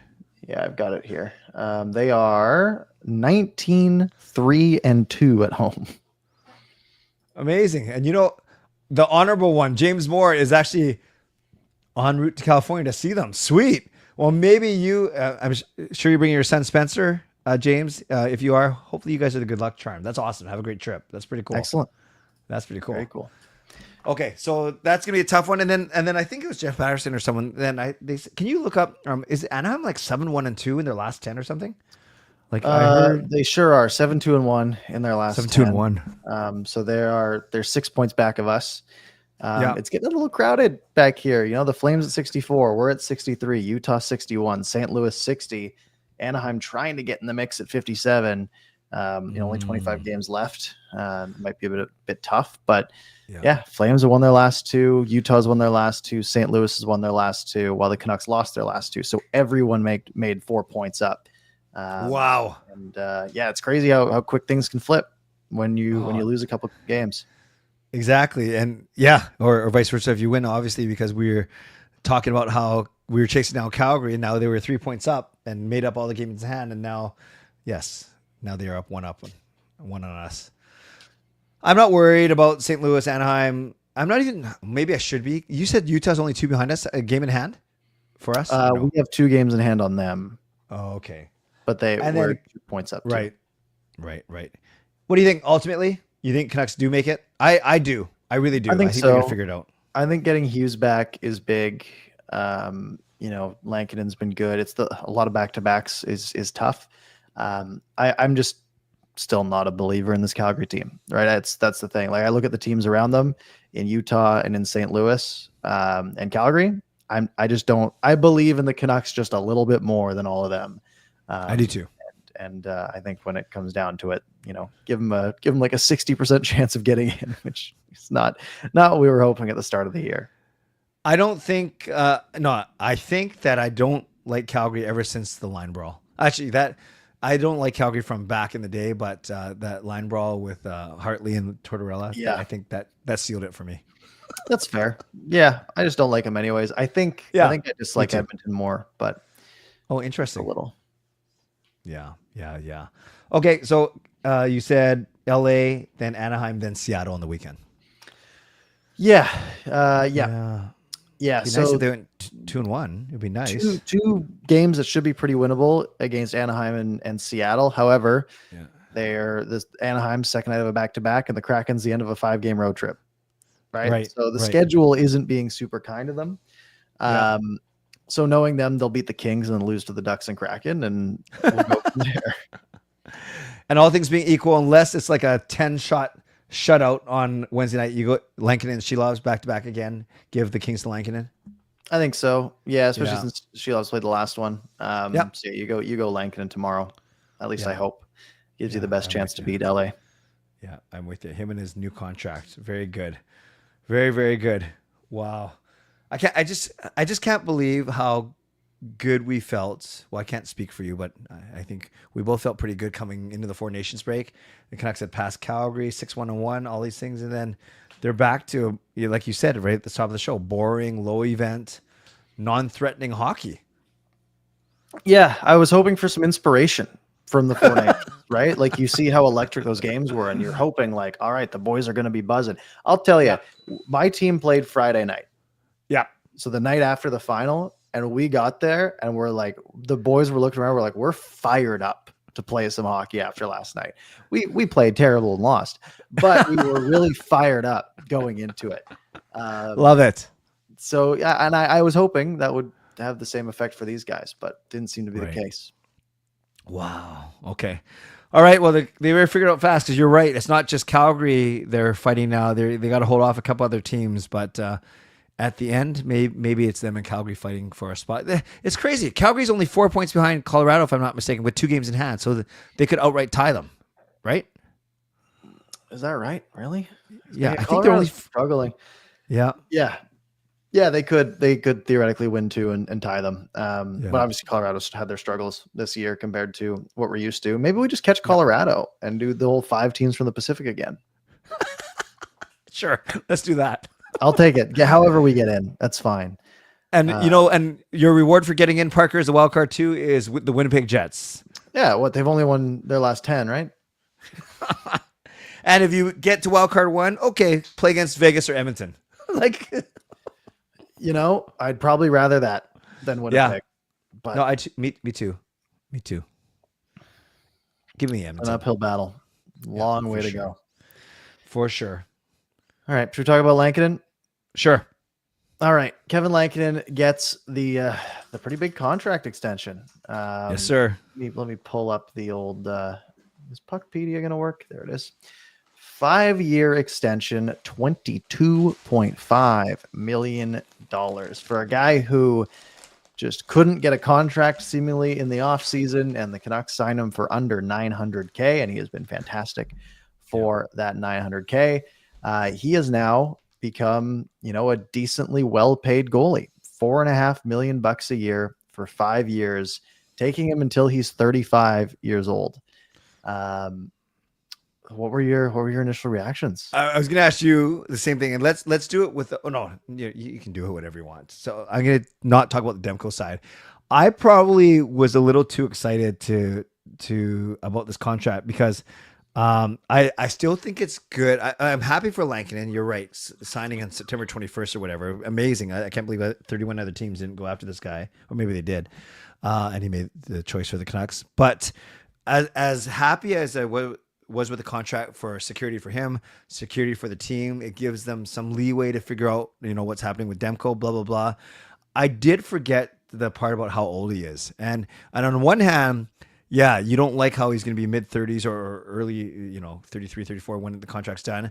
Yeah, I've got it here. They are 19-3-2 at home. Amazing. And the honorable one, James Moore, is actually en route to California to see them. Sweet. Well, maybe you, I'm sure you're bringing your son Spencer, James. If you are, hopefully you guys are the good luck charm. That's awesome. Have a great trip. That's pretty cool. Excellent. That's pretty cool. Very cool. Okay, so that's gonna be a tough one, and then I think it was Jeff Patterson or someone. Then can you look up? Is Anaheim like 7-1-2 in their last 10 or something? Like I heard they sure are 7-2-1 in their last 7-2-1. So they're 6 points back of us. It's getting a little crowded back here. The Flames at 64, we're at 63, Utah 61, St. Louis 60, Anaheim trying to get in the mix at 57. Only 25 games left. Might be a bit tough, but yeah, Flames have won their last 2. Utah's won their last 2. St. Louis has won their last 2, while the Canucks lost their last 2. So everyone made 4 points up. Wow. And it's crazy how quick things can flip when you lose a couple games. Exactly. And or vice versa if you win, obviously, because we were talking about how we were chasing down Calgary and now they were 3 points up and made up all the games in hand. And now, now they are up one on us. I'm not worried about St. Louis, Anaheim. I'm not even, maybe I should be. You said Utah's only 2 behind us, a game in hand for us? No? We have 2 games in hand on them. Oh, okay. But they were 2 points up. Right. Too. Right. What do you think ultimately? You think Canucks do make it? I do. I really do. I think so. They're gonna figure it out. I think getting Hughes back is big. Lankinen's been good. It's a lot of back-to-backs is tough. I'm just still not a believer in this Calgary team, right? That's the thing. Like, I look at the teams around them in Utah and in St. Louis and Calgary. I believe in the Canucks just a little bit more than all of them. I do too. And I think when it comes down to it, give them like a 60% chance of getting in, which is not what we were hoping at the start of the year. I don't think, I think that I don't like Calgary ever since the line brawl. Actually, I don't like Calgary from back in the day, but that line brawl with Hartley and Tortorella, I think that sealed it for me. That's fair. Yeah, I just don't like them anyways. I think I just like Edmonton more, but interesting. A little. Yeah. Okay, so you said LA, then Anaheim, then Seattle on the weekend. Yeah. It'd be so nice if they went 2-1. It'd be nice. Two games that should be pretty winnable against Anaheim and Seattle. However, this Anaheim's second night of a back-to-back, and the Kraken's the end of a 5-game road trip. Right. So the schedule isn't being super kind to them. So knowing them, they'll beat the Kings and then lose to the Ducks and Kraken, and we'll go from there. And all things being equal, unless it's like a 10-shot shutout on Wednesday night, you go Lankinen and Shelov's back-to-back again. Give the Kings to Lankinen. I think so. Yeah, especially since Shelov's played the last one. So you go Lankinen tomorrow. At least I hope. Gives you the best chance to beat LA. Yeah, I'm with you. Him and his new contract. Very good. Very, very good. Wow. I just can't believe how good we felt. Well, I can't speak for you, but I think we both felt pretty good coming into the Four Nations break. The Canucks had passed Calgary 6-1-1, all these things, and then they're back to, like you said right at the top of the show, boring, low event, non-threatening hockey. Yeah, I was hoping for some inspiration from the Four Nations, right? Like, you see how electric those games were, and you're hoping, like, all right, the boys are going to be buzzing. I'll tell you, my team played Friday night. Yeah. So the night after the final, and we got there, and we're like, the boys were looking around, we're like, we're fired up to play some hockey after last night. We played terrible and lost, but we were really fired up going into it. Love it. So, yeah, and I was hoping that would have the same effect for these guys, but didn't seem to be the case. Wow. Okay. All right. Well, they were figured out fast, because you're right. It's not just Calgary they're fighting now. They got to hold off a couple other teams, but at the end, maybe it's them and Calgary fighting for a spot. It's crazy. Calgary's only 4 points behind Colorado, if I'm not mistaken, with 2 games in hand, so they could outright tie them, right? Is that right? Really? Yeah, I think they're only struggling. Yeah. They could theoretically win 2 and tie them. But obviously Colorado's had their struggles this year compared to what we're used to. Maybe we just catch Colorado and do the whole 5 teams from the Pacific again. Sure, let's do that. I'll take it. Yeah, however we get in, that's fine. And and your reward for getting in, Parker, as the wild card too, is with the Winnipeg Jets. Yeah, they've only won their last 10, right? And if you get to wild card 1, okay, play against Vegas or Edmonton. Like, I'd probably rather that than Winnipeg. Yeah. But no, me too. Me too. Give me Edmonton. An uphill battle. Long way to go. For sure. All right. Should we talk about Lankinen? Sure. All right. Kevin Lankinen gets the pretty big contract extension. Yes, sir. Let me pull up the old, is Puckpedia going to work? There it is. 5-year extension, $22.5 million for a guy who just couldn't get a contract seemingly in the offseason, and the Canucks signed him for under $900K, and he has been fantastic for that $900K. He has now become, a decently well-paid goalie. $4.5 million a year for 5 years, taking him until he's 35 years old. What were your initial reactions? I was going to ask you the same thing, and let's do it with. You can do it whatever you want. So I'm going to not talk about the Demko side. I probably was a little too excited to about this contract because I still think it's good. I'm happy for Lankinen. You're right, signing on September 21st or whatever. Amazing. I can't believe that 31 other teams didn't go after this guy, or maybe they did, and he made the choice for the Canucks. But as happy as I was with the contract for security for him, security for the team, it gives them some leeway to figure out, what's happening with Demko, blah, blah, blah. I did forget the part about how old he is. And on one hand, yeah, you don't like how he's going to be mid 30s or early, 33, 34 when the contract's done.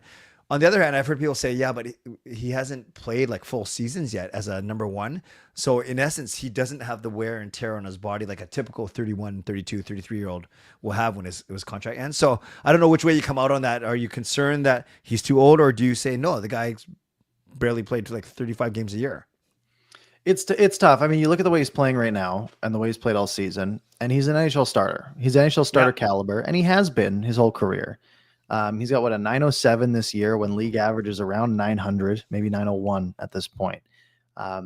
On the other hand, I've heard people say, yeah, but he hasn't played like full seasons yet as a number one. So in essence, he doesn't have the wear and tear on his body like a typical 31, 32, 33-year-old will have when his contract ends. So I don't know which way you come out on that. Are you concerned that he's too old, or do you say, no, the guy barely played like 35 games a year? It's tough. I mean, you look at the way he's playing right now and the way he's played all season, and he's an NHL starter. He's NHL starter caliber, and he has been his whole career. He's got a 907 this year when league average is around 900, maybe 901 at this point.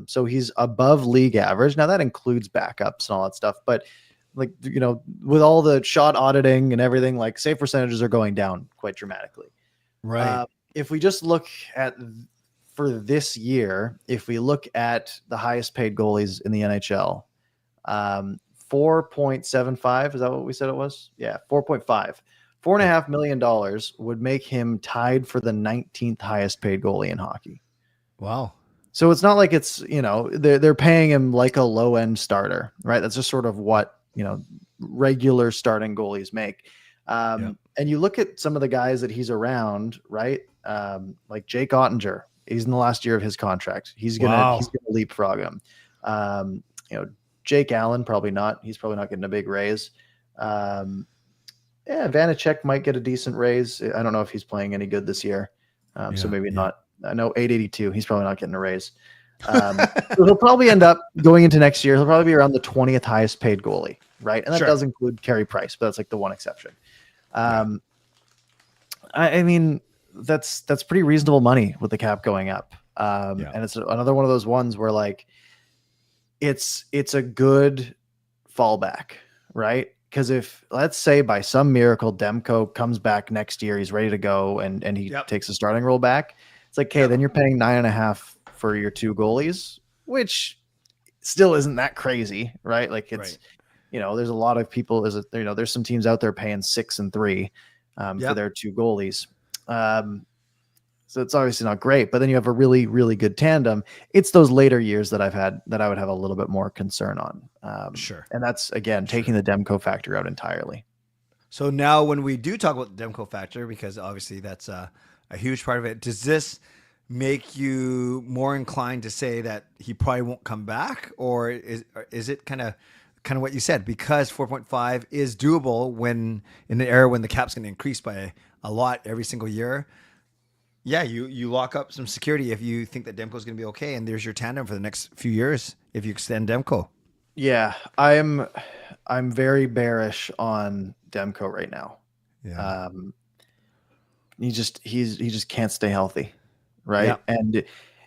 So he's above league average. Now that includes backups and all that stuff, but with all the shot auditing and everything, like save percentages are going down quite dramatically. Right. If we just look at for this year, if we look at the highest paid goalies in the NHL, 4.75, is that what we said it was? Yeah. 4.5. $4.5 million would make him tied for the 19th highest paid goalie in hockey. Wow. So it's not like it's, they're paying him like a low end starter, right? That's just sort of what, regular starting goalies make. And you look at some of the guys that he's around, right? Like Jake Ottinger, he's in the last year of his contract. He's going to leapfrog him. Jake Allen, probably not. He's probably not getting a big raise. Vanacek might get a decent raise. I don't know if he's playing any good this year. So maybe not. I know 882. He's probably not getting a raise. So he'll probably end up going into next year. He'll probably be around the 20th highest paid goalie, right? And that does include Carey Price, but that's like the one exception. I mean, that's pretty reasonable money with the cap going up. And it's another one of those ones where like it's a good fallback, right? Because if, let's say by some miracle, Demko comes back next year, he's ready to go, and he takes the starting role back, it's like, okay, then you're paying 9.5 for your two goalies, which still isn't that crazy, right? Like it's, there's a lot of people, there's some teams out there paying 6 and 3 for their two goalies. So it's obviously not great, but then you have a really, really good tandem. It's those later years that I've had that I would have a little bit more concern on. And that's, again, taking the Demko factor out entirely. So now when we do talk about the Demko factor, because obviously that's a huge part of it, does this make you more inclined to say that he probably won't come back? Or is it kind of what you said, because 4.5 is doable when in the era when the cap's going to increase by a lot every single year? Yeah, you lock up some security if you think that Demko is going to be okay, and there's your tandem for the next few years if you extend Demko. Yeah, I'm very bearish on Demko right now. Yeah, he just can't stay healthy, right? Yeah. And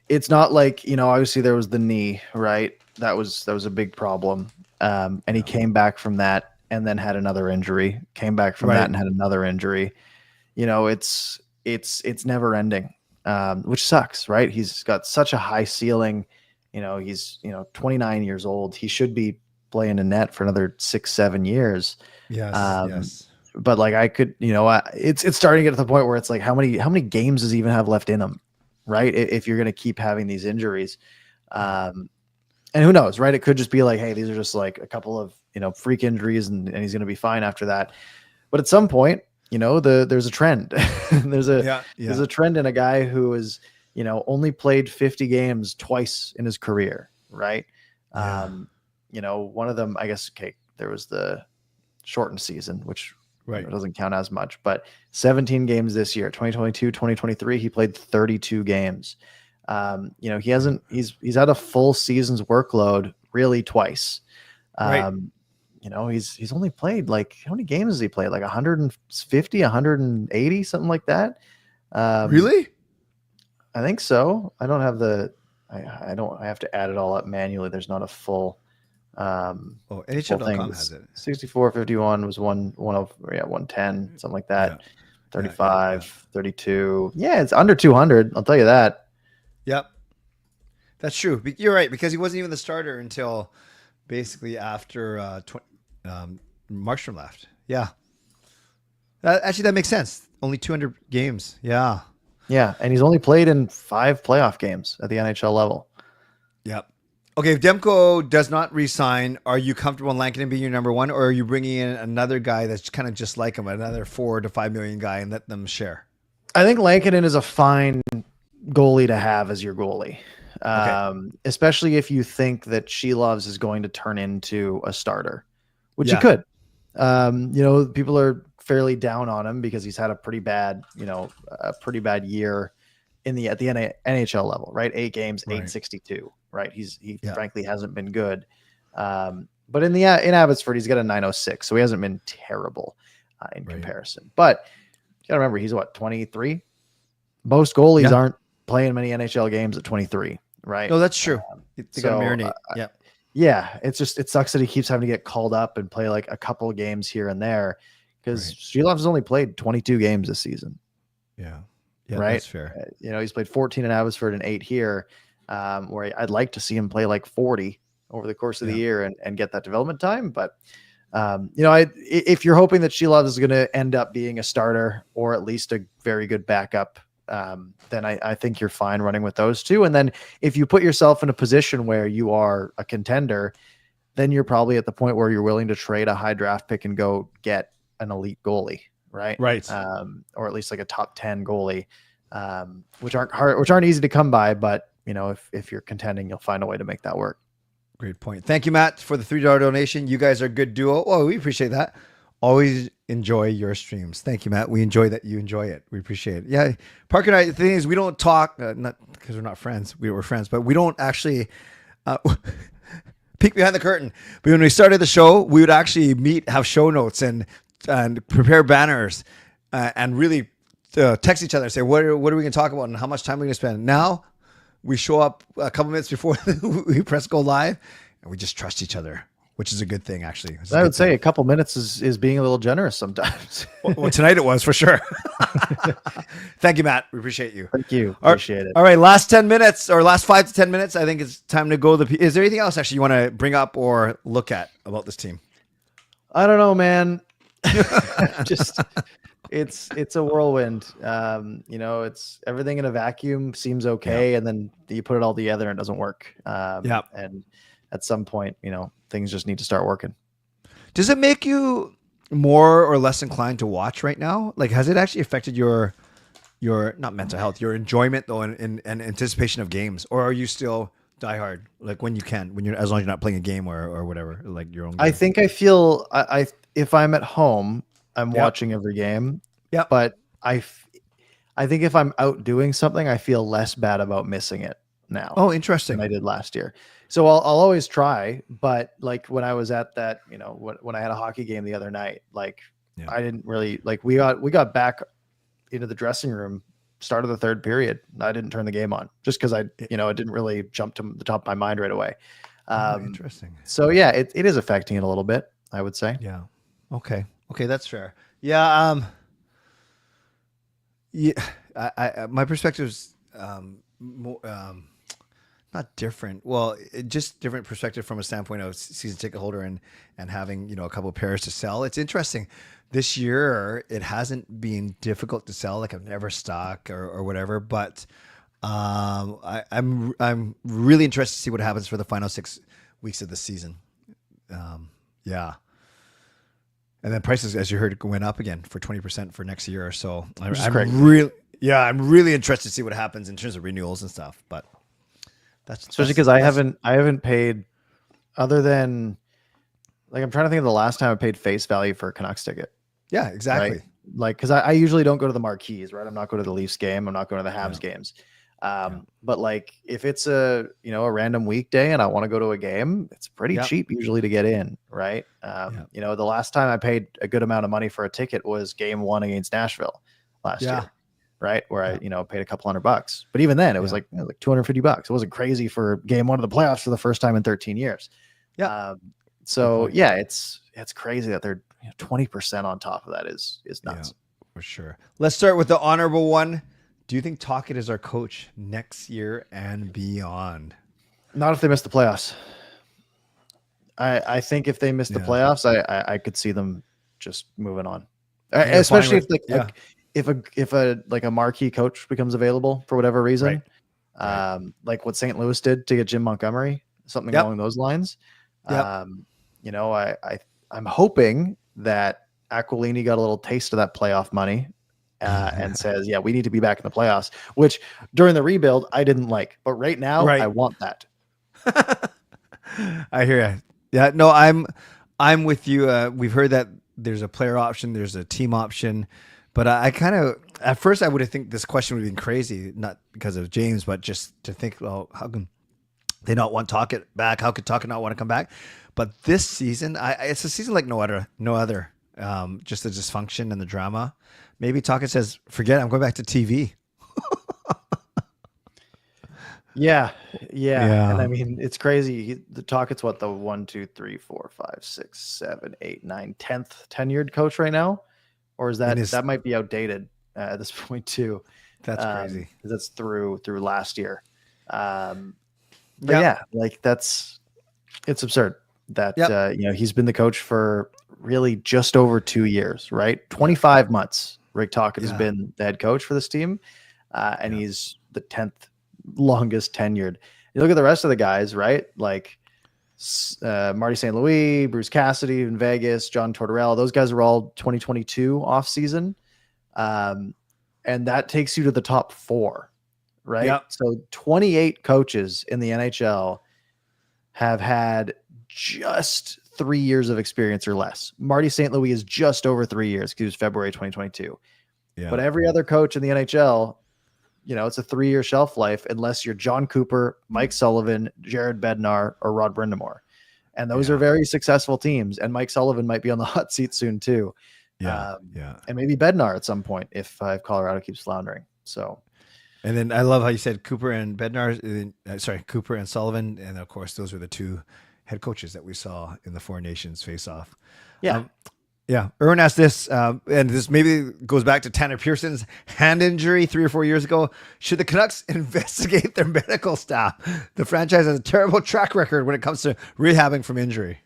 it's not like, obviously there was the knee, right? That was a big problem, and he came back from that and then had another injury. Came back from that and had another injury. It's never ending, which sucks, right? He's got such a high ceiling. He's 29 years old. He should be playing in net for another 6-7 years. Yes. But like I could, it's starting to get to the point where it's like, how many games does he even have left in him, right? If you're going to keep having these injuries, and who knows, right? It could just be like, hey, these are just like a couple of freak injuries, and he's going to be fine after that. But at some point, there's a trend. there's a trend in a guy who is, only played 50 games twice in his career. Right. one of them, I guess, okay, there was the shortened season, which doesn't count as much, but 17 games this year, 2022, 2023, he played 32 games. He's had a full season's workload really twice. He's only played like, how many games has he played? Like 150, 180, something like that. Really? I think so. I don't have I have to add it all up manually. There's not a full, NHL.com has it. 64, 51 was 110, something like that. Yeah. 35, 32. Yeah, it's under 200. I'll tell you that. Yep. That's true. You're right, because he wasn't even the starter until basically after Markstrom left. Yeah. That makes sense. Only 200 games. Yeah. Yeah, and he's only played in 5 playoff games at the NHL level. Yep. Okay, if Demko does not re-sign, are you comfortable in Lankinen being your number one, or are you bringing in another guy that's kind of just like him, another $4 to $5 million guy, and let them share? I think Lankinen is a fine goalie to have as your goalie, especially if you think that Shelovs is going to turn into a starter, which he could. People are fairly down on him because he's had a pretty bad year at the NHL level, right? 8 games, 862, right? He frankly hasn't been good. But in Abbotsford, he's got a 906, so he hasn't been terrible in comparison. But you gotta remember, he's 23? Most goalies aren't playing many NHL games at 23, right? No, that's true. They gotta marinate. Yeah, it sucks that he keeps having to get called up and play like a couple of games here and there, because Shelovs has only played 22 games this season. Yeah, right. That's fair. He's played 14 in Abbotsford and 8 here, where I'd like to see him play like 40 over the course of the year and get that development time. But if you're hoping that Shelovs is going to end up being a starter or at least a very good backup, then I think you're fine running with those two. And then if you put yourself in a position where you are a contender, then you're probably at the point where you're willing to trade a high draft pick and go get an elite goalie, right? Right. Or at least like a top 10 goalie, which aren't easy to come by, but if you're contending, you'll find a way to make that work. Great point. Thank you, Matt, for the $3 donation. You guys are a good duo. Oh, we appreciate that. Always enjoy your streams. Thank you, Matt. We enjoy that you enjoy it. We appreciate it. Yeah. Parker and I, the thing is, we don't talk, not because we're not friends. We were friends, but we don't actually peek behind the curtain. But when we started the show, we would actually meet, have show notes and prepare banners and really text each other and say, what are we going to talk about and how much time are we going to spend? Now we show up a couple minutes before we press go live and we just trust each other, which is a good thing, actually. I would say a couple minutes is being a little generous sometimes. Well, tonight it was for sure. Thank you, Matt. We appreciate you. Thank you. Appreciate it. All right. Last 10 minutes or last 5 to 10 minutes. I think it's time to go. Is there anything else actually you want to bring up or look at about this team? I don't know, man. Just it's a whirlwind. It's everything in a vacuum seems okay, and then you put it all together and it doesn't work. And at some point, things just need to start working. Does it make you more or less inclined to watch right now? Like, has it actually affected your not mental health, your enjoyment though, and anticipation of games, or are you still diehard, like when you're as long as you're not playing a game or whatever, like your own game? I think I feel if I'm at home, I'm watching every game. Yeah, but I think if I'm out doing something, I feel less bad about missing it now. Oh, interesting. Than I did last year. So I'll always try, but like when I was at that, when I had a hockey game the other night, like I didn't really we got back into the dressing room, start of the third period. I didn't turn the game on just because it didn't really jump to the top of my mind right away. Interesting. So yeah, it is affecting it a little bit, I would say. Yeah. Okay, that's fair. Yeah. I my perspective's more, not different. Well, just different perspective from a standpoint of season ticket holder and having, a couple of pairs to sell. It's interesting. This year, it hasn't been difficult to sell. Like I've never stuck or whatever, but I'm really interested to see what happens for the final 6 weeks of the season. Yeah. And then prices, as you heard, went up again for 20% for next year. So I'm really interested to see what happens in terms of renewals and stuff. But that's especially because I haven't paid other than like, I'm trying to think of the last time I paid face value for a Canucks ticket. Yeah, exactly. Right? Like, because I usually don't go to the marquees, right? I'm not going to the Leafs game. I'm not going to the Habs games. But like, if it's a random weekday and I want to go to a game, it's pretty cheap usually to get in, right? The last time I paid a good amount of money for a ticket was Game 1 against Nashville last year, right? Where I paid a couple $100, but even then it was like $250. It wasn't crazy for Game 1 of the playoffs for the first time in 13 years. So it's crazy that they're 20% on top of that is nuts. Yeah, for sure. Let's start with the honorable one. Do you think Tocchet is our coach next year and beyond? Not if they miss the playoffs. I think if they miss the playoffs, I could see them just moving on. Especially if a marquee coach becomes available for whatever reason. Like what St. Louis did to get Jim Montgomery, something along those lines. I'm hoping that Aquilini got a little taste of that playoff money and says, we need to be back in the playoffs, which during the rebuild, I didn't like. But right now, I want that. I hear you. Yeah, no, I'm with you. We've heard that there's a player option, there's a team option. But I kind of, at first, I would have think this question would have been crazy, not because of James, but just to think, well, how can they not want Tocchet back? How could Tocchet not want to come back? But this season, it's a season like no other. Just the dysfunction and the drama. Maybe Tocchet says, "Forget it, I'm going back to TV." Yeah. And I mean, it's crazy. The Tocchet's what, the 1, 2, 3, 4, 5, 6, 7, 8, 9, 10th tenured coach right now, or is that might be outdated at this point too? That's crazy. That's through last year. Like it's absurd that he's been the coach for really just over 2 years, right? 25 months. Rick Tocchet has been the head coach for this team, and he's the 10th longest tenured. You look at the rest of the guys, right? Like Marty St. Louis, Bruce Cassidy in Vegas, John Tortorella. Those guys are all 2022 off season, and that takes you to the top 4. Right. Yep. So 28 coaches in the NHL have had just 3 years of experience or less. Marty St. Louis is just over 3 years because it was February 2022. Yeah. But every other coach in the NHL, it's a 3-year shelf life unless you're John Cooper, Mike Sullivan, Jared Bednar, or Rod Brind'Amour. And those are very successful teams. And Mike Sullivan might be on the hot seat soon too. And maybe Bednar at some point if Colorado keeps floundering. So. And then I love how you said Cooper and Cooper and Sullivan. And of course, those were the 2 head coaches that we saw in the Four Nations face-off. Erwin asked this, and this maybe goes back to Tanner Pearson's hand injury 3 or 4 years ago. Should the Canucks investigate their medical staff? The franchise has a terrible track record when it comes to rehabbing from injury.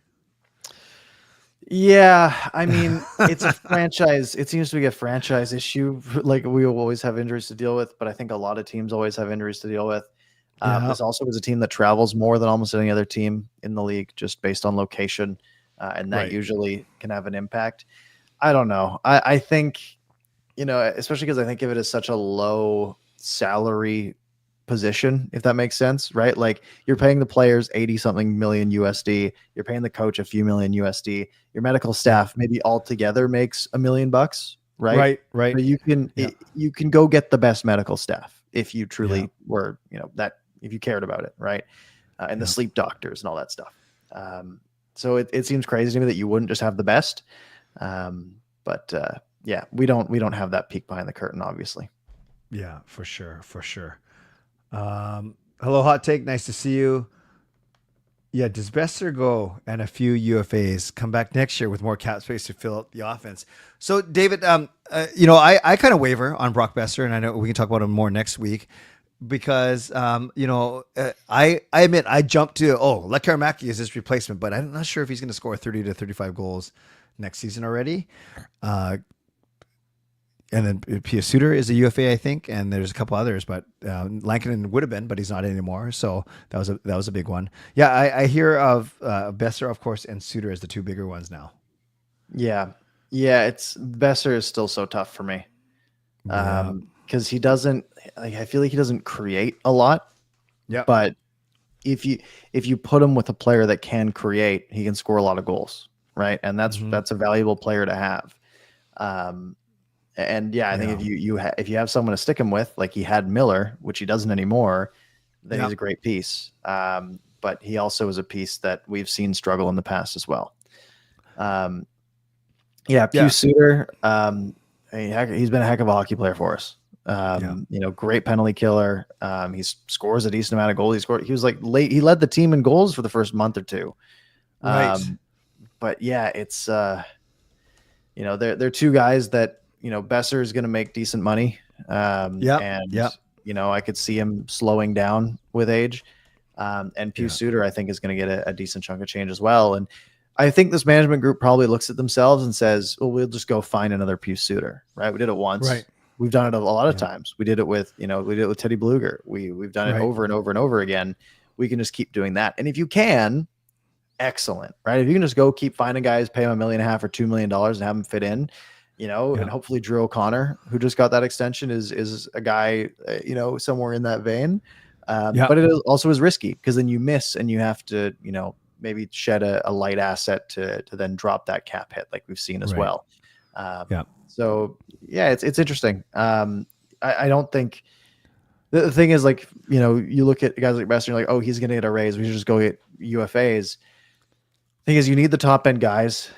Yeah, I mean, it's a franchise. It seems to be a franchise issue. Like, we will always have injuries to deal with, but I think a lot of teams always have injuries to deal with. This also is a team that travels more than almost any other team in the league, just based on location, and that usually can have an impact. I don't know. I think, especially because I think of it as such a low salary position, if that makes sense, right? Like, you're paying the players 80 something million USD, you're paying the coach a few million USD, your medical staff maybe altogether makes $1 million, right? But you can go get the best medical staff if you truly were, that if you cared about it, right? And the sleep doctors and all that stuff. So it seems crazy to me that you wouldn't just have the best. But we don't have that peek behind the curtain, obviously. Yeah, for sure. Hello, Hot Take. Nice to see you. Yeah, does Besser go and a few UFAs come back next year with more cap space to fill out the offense? So, David, I kind of waver on Brock Besser, and I know we can talk about him more next week because, I admit I jumped to, Lekaramaki is his replacement, but I'm not sure if he's going to score 30 to 35 goals next season already. And then Pia Suter is a UFA, I think, and there's a couple others, but Lankinen would have been, but he's not anymore. So that was a big one. Yeah, I hear of Besser, of course, and Suter as the 2 bigger ones now. Yeah, it's Besser is still so tough for me because he doesn't. I feel like he doesn't create a lot. Yeah, but if you put him with a player that can create, he can score a lot of goals, right? And that's a valuable player to have. And yeah, I think if you have someone to stick him with, like he had Miller, which he doesn't anymore, then he's a great piece. But he also is a piece that we've seen struggle in the past as well. Pius Suter, he's been a heck of a hockey player for us. Great penalty killer. He scores a decent amount of goals. He was like late. He led the team in goals for the first month or two. Right. But yeah, it's they're two guys that Besser is going to make decent money. I could see him slowing down with age. And Pius Suter, I think, is going to get a decent chunk of change as well. And I think this management group probably looks at themselves and says, well, we'll just go find another Pius Suter, right? We did it once. Right. We've done it a lot of times. We did it with Teddy Bluger. We've done it over and over and over again. We can just keep doing that. And if you can, excellent, right? If you can just go keep finding guys, pay them $1.5 million or $2 million and have them fit in, and hopefully Drew O'Connor, who just got that extension, is a guy, somewhere in that vein. But it also is risky because then you miss and you have to, maybe shed a light asset to then drop that cap hit like we've seen as well. So yeah, it's interesting. I don't think the thing is, like, you look at guys like Besser, you're like, oh, he's going to get a raise. We should just go get UFAs. Thing is, you need the top end guys,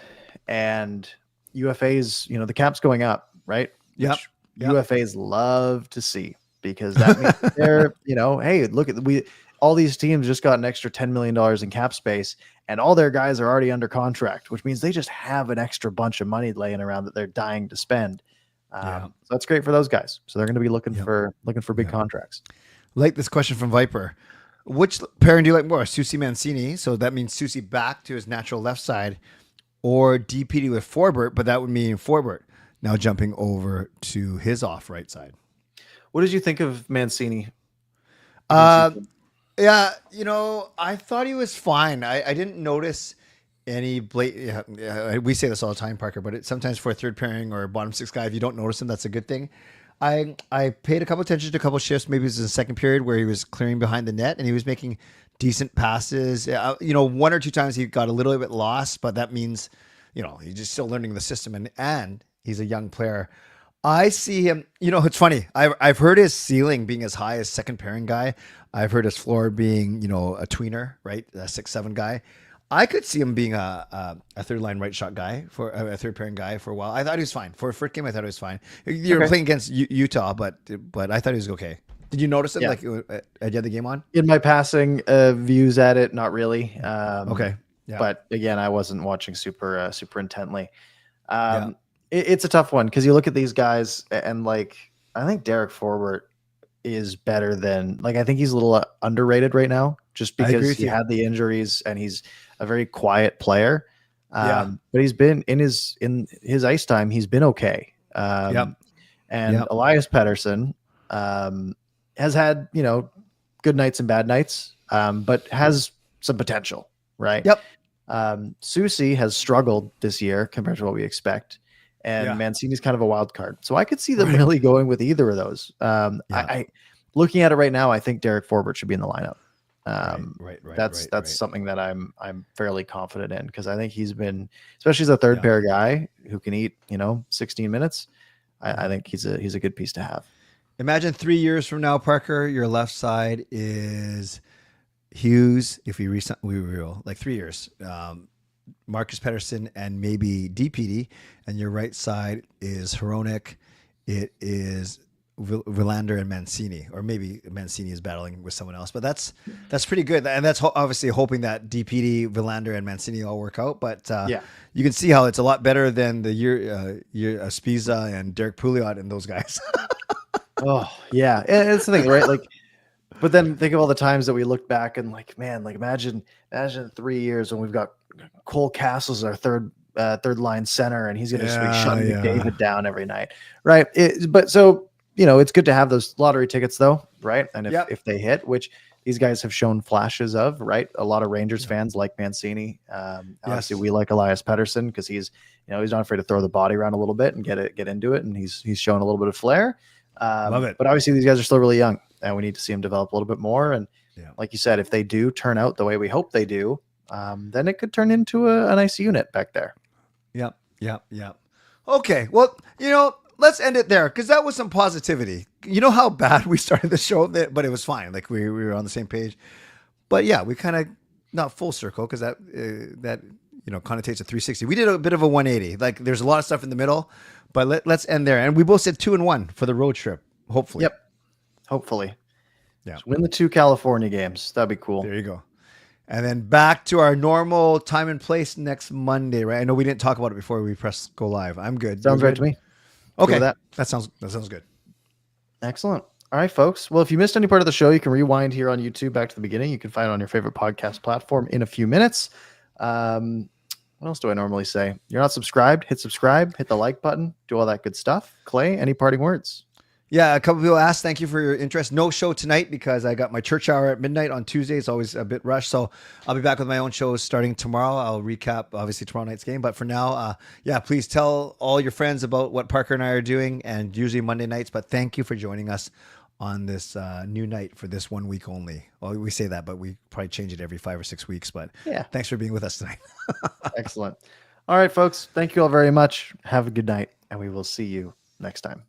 and UFAs, the cap's going up, right? UFAs love to see, because that means they're, hey, look at all these teams just got an extra $10 million in cap space, and all their guys are already under contract, which means they just have an extra bunch of money laying around that they're dying to spend. So that's great for those guys. So they're going to be looking for big contracts. Like this question from Viper. Which pairing do you like more? Susie Mancini. So that means Susie back to his natural left side, or DPD with Forbert, but that would mean Forbert now jumping over to his off right side. What did you think of Mancini? I thought he was fine. I didn't notice any we say this all the time, Parker, but sometimes for a third pairing or a bottom six guy, if you don't notice him, that's a good thing. I paid a couple attention to a couple shifts. Maybe it was in the second period where he was clearing behind the net and he was making decent passes. One or two times he got a little bit lost, but that means, he's just still learning the system, and he's a young player. I see him, it's funny. I've heard his ceiling being as high as second pairing guy. I've heard his floor being, a tweener, right? A 6'7" guy. I could see him being a third line right shot guy, for a third pairing guy for a while. I thought he was fine. For a first game, I thought he was fine. You're playing against Utah, but I thought he was okay. Did you notice it? Like, you had the game on? In my passing views at it, not really. Okay. Yeah. But again, I wasn't watching super intently. It's a tough one because you look at these guys and, like, I think Derek Forbert is better than, like, I think he's a little underrated right now just because he had the injuries and he's a very quiet player. But he's been in his ice time, he's been okay. And Elias Pettersson has had, good nights and bad nights, but has some potential, right? Susie has struggled this year compared to what we expect. And Mancini's kind of a wild card. So I could see them really going with either of those. I looking at it right now, I think Derek Forbert should be in the lineup. That's something that I'm fairly confident in, because I think he's been, especially as a third pair guy who can eat, 16 minutes. I think he's a good piece to have. Imagine 3 years from now, Parker, your left side is Hughes. If we will, like 3 years, Marcus Pettersson and maybe DPD, and your right side is Hronek. It is Villander and Mancini, or maybe Mancini is battling with someone else, but that's pretty good. And that's obviously hoping that DPD, Villander, and Mancini all work out. But you can see how it's a lot better than the year Spiza and Derek Pouliot and those guys. Oh yeah, and it's the thing, right? Like, but then think of all the times that we look back and, like, man, like imagine 3 years when we've got Cole Castles, our third line center, and he's going to be shutting David down every night, right? But it's good to have those lottery tickets, though, right? And if they hit, which these guys have shown flashes of, right? A lot of Rangers fans like Mancini. Obviously, we like Elias Pettersson because he's not afraid to throw the body around a little bit and get into it, and he's shown a little bit of flair. Love it. But obviously, these guys are still really young, and we need to see him develop a little bit more. And like you said, if they do turn out the way we hope they do, then it could turn into a nice unit back there. Yep. Okay. Well, let's end it there because that was some positivity. You know how bad we started the show, but it was fine. Like we were on the same page. But yeah, we kind of not full circle because that connotates a 360. We did a bit of a 180. Like there's a lot of stuff in the middle, but let's end there. And we both said 2-1 for the road trip. Hopefully. Yep. Hopefully. Yeah. Just win the 2 California games. That'd be cool. There you go. And then back to our normal time and place next Monday, right? I know we didn't talk about it before we press go live. I'm good. Sounds right to me. Okay. That sounds good. Excellent. All right, folks. Well, if you missed any part of the show, you can rewind here on YouTube back to the beginning. You can find it on your favorite podcast platform in a few minutes. What else do I normally say? You're not subscribed, hit subscribe, hit the like button, do all that good stuff. Clay, any parting words? Yeah, a couple people asked, thank you for your interest. No show tonight because I got my church hour at midnight on Tuesday. It's always a bit rushed. So I'll be back with my own shows starting tomorrow. I'll recap, obviously, tomorrow night's game. But for now, please tell all your friends about what Parker and I are doing, and usually Monday nights. But thank you for joining us on this new night for this 1 week only. Well, we say that, but we probably change it every 5 or 6 weeks. But yeah, thanks for being with us tonight. Excellent. All right, folks. Thank you all very much. Have a good night, and we will see you next time.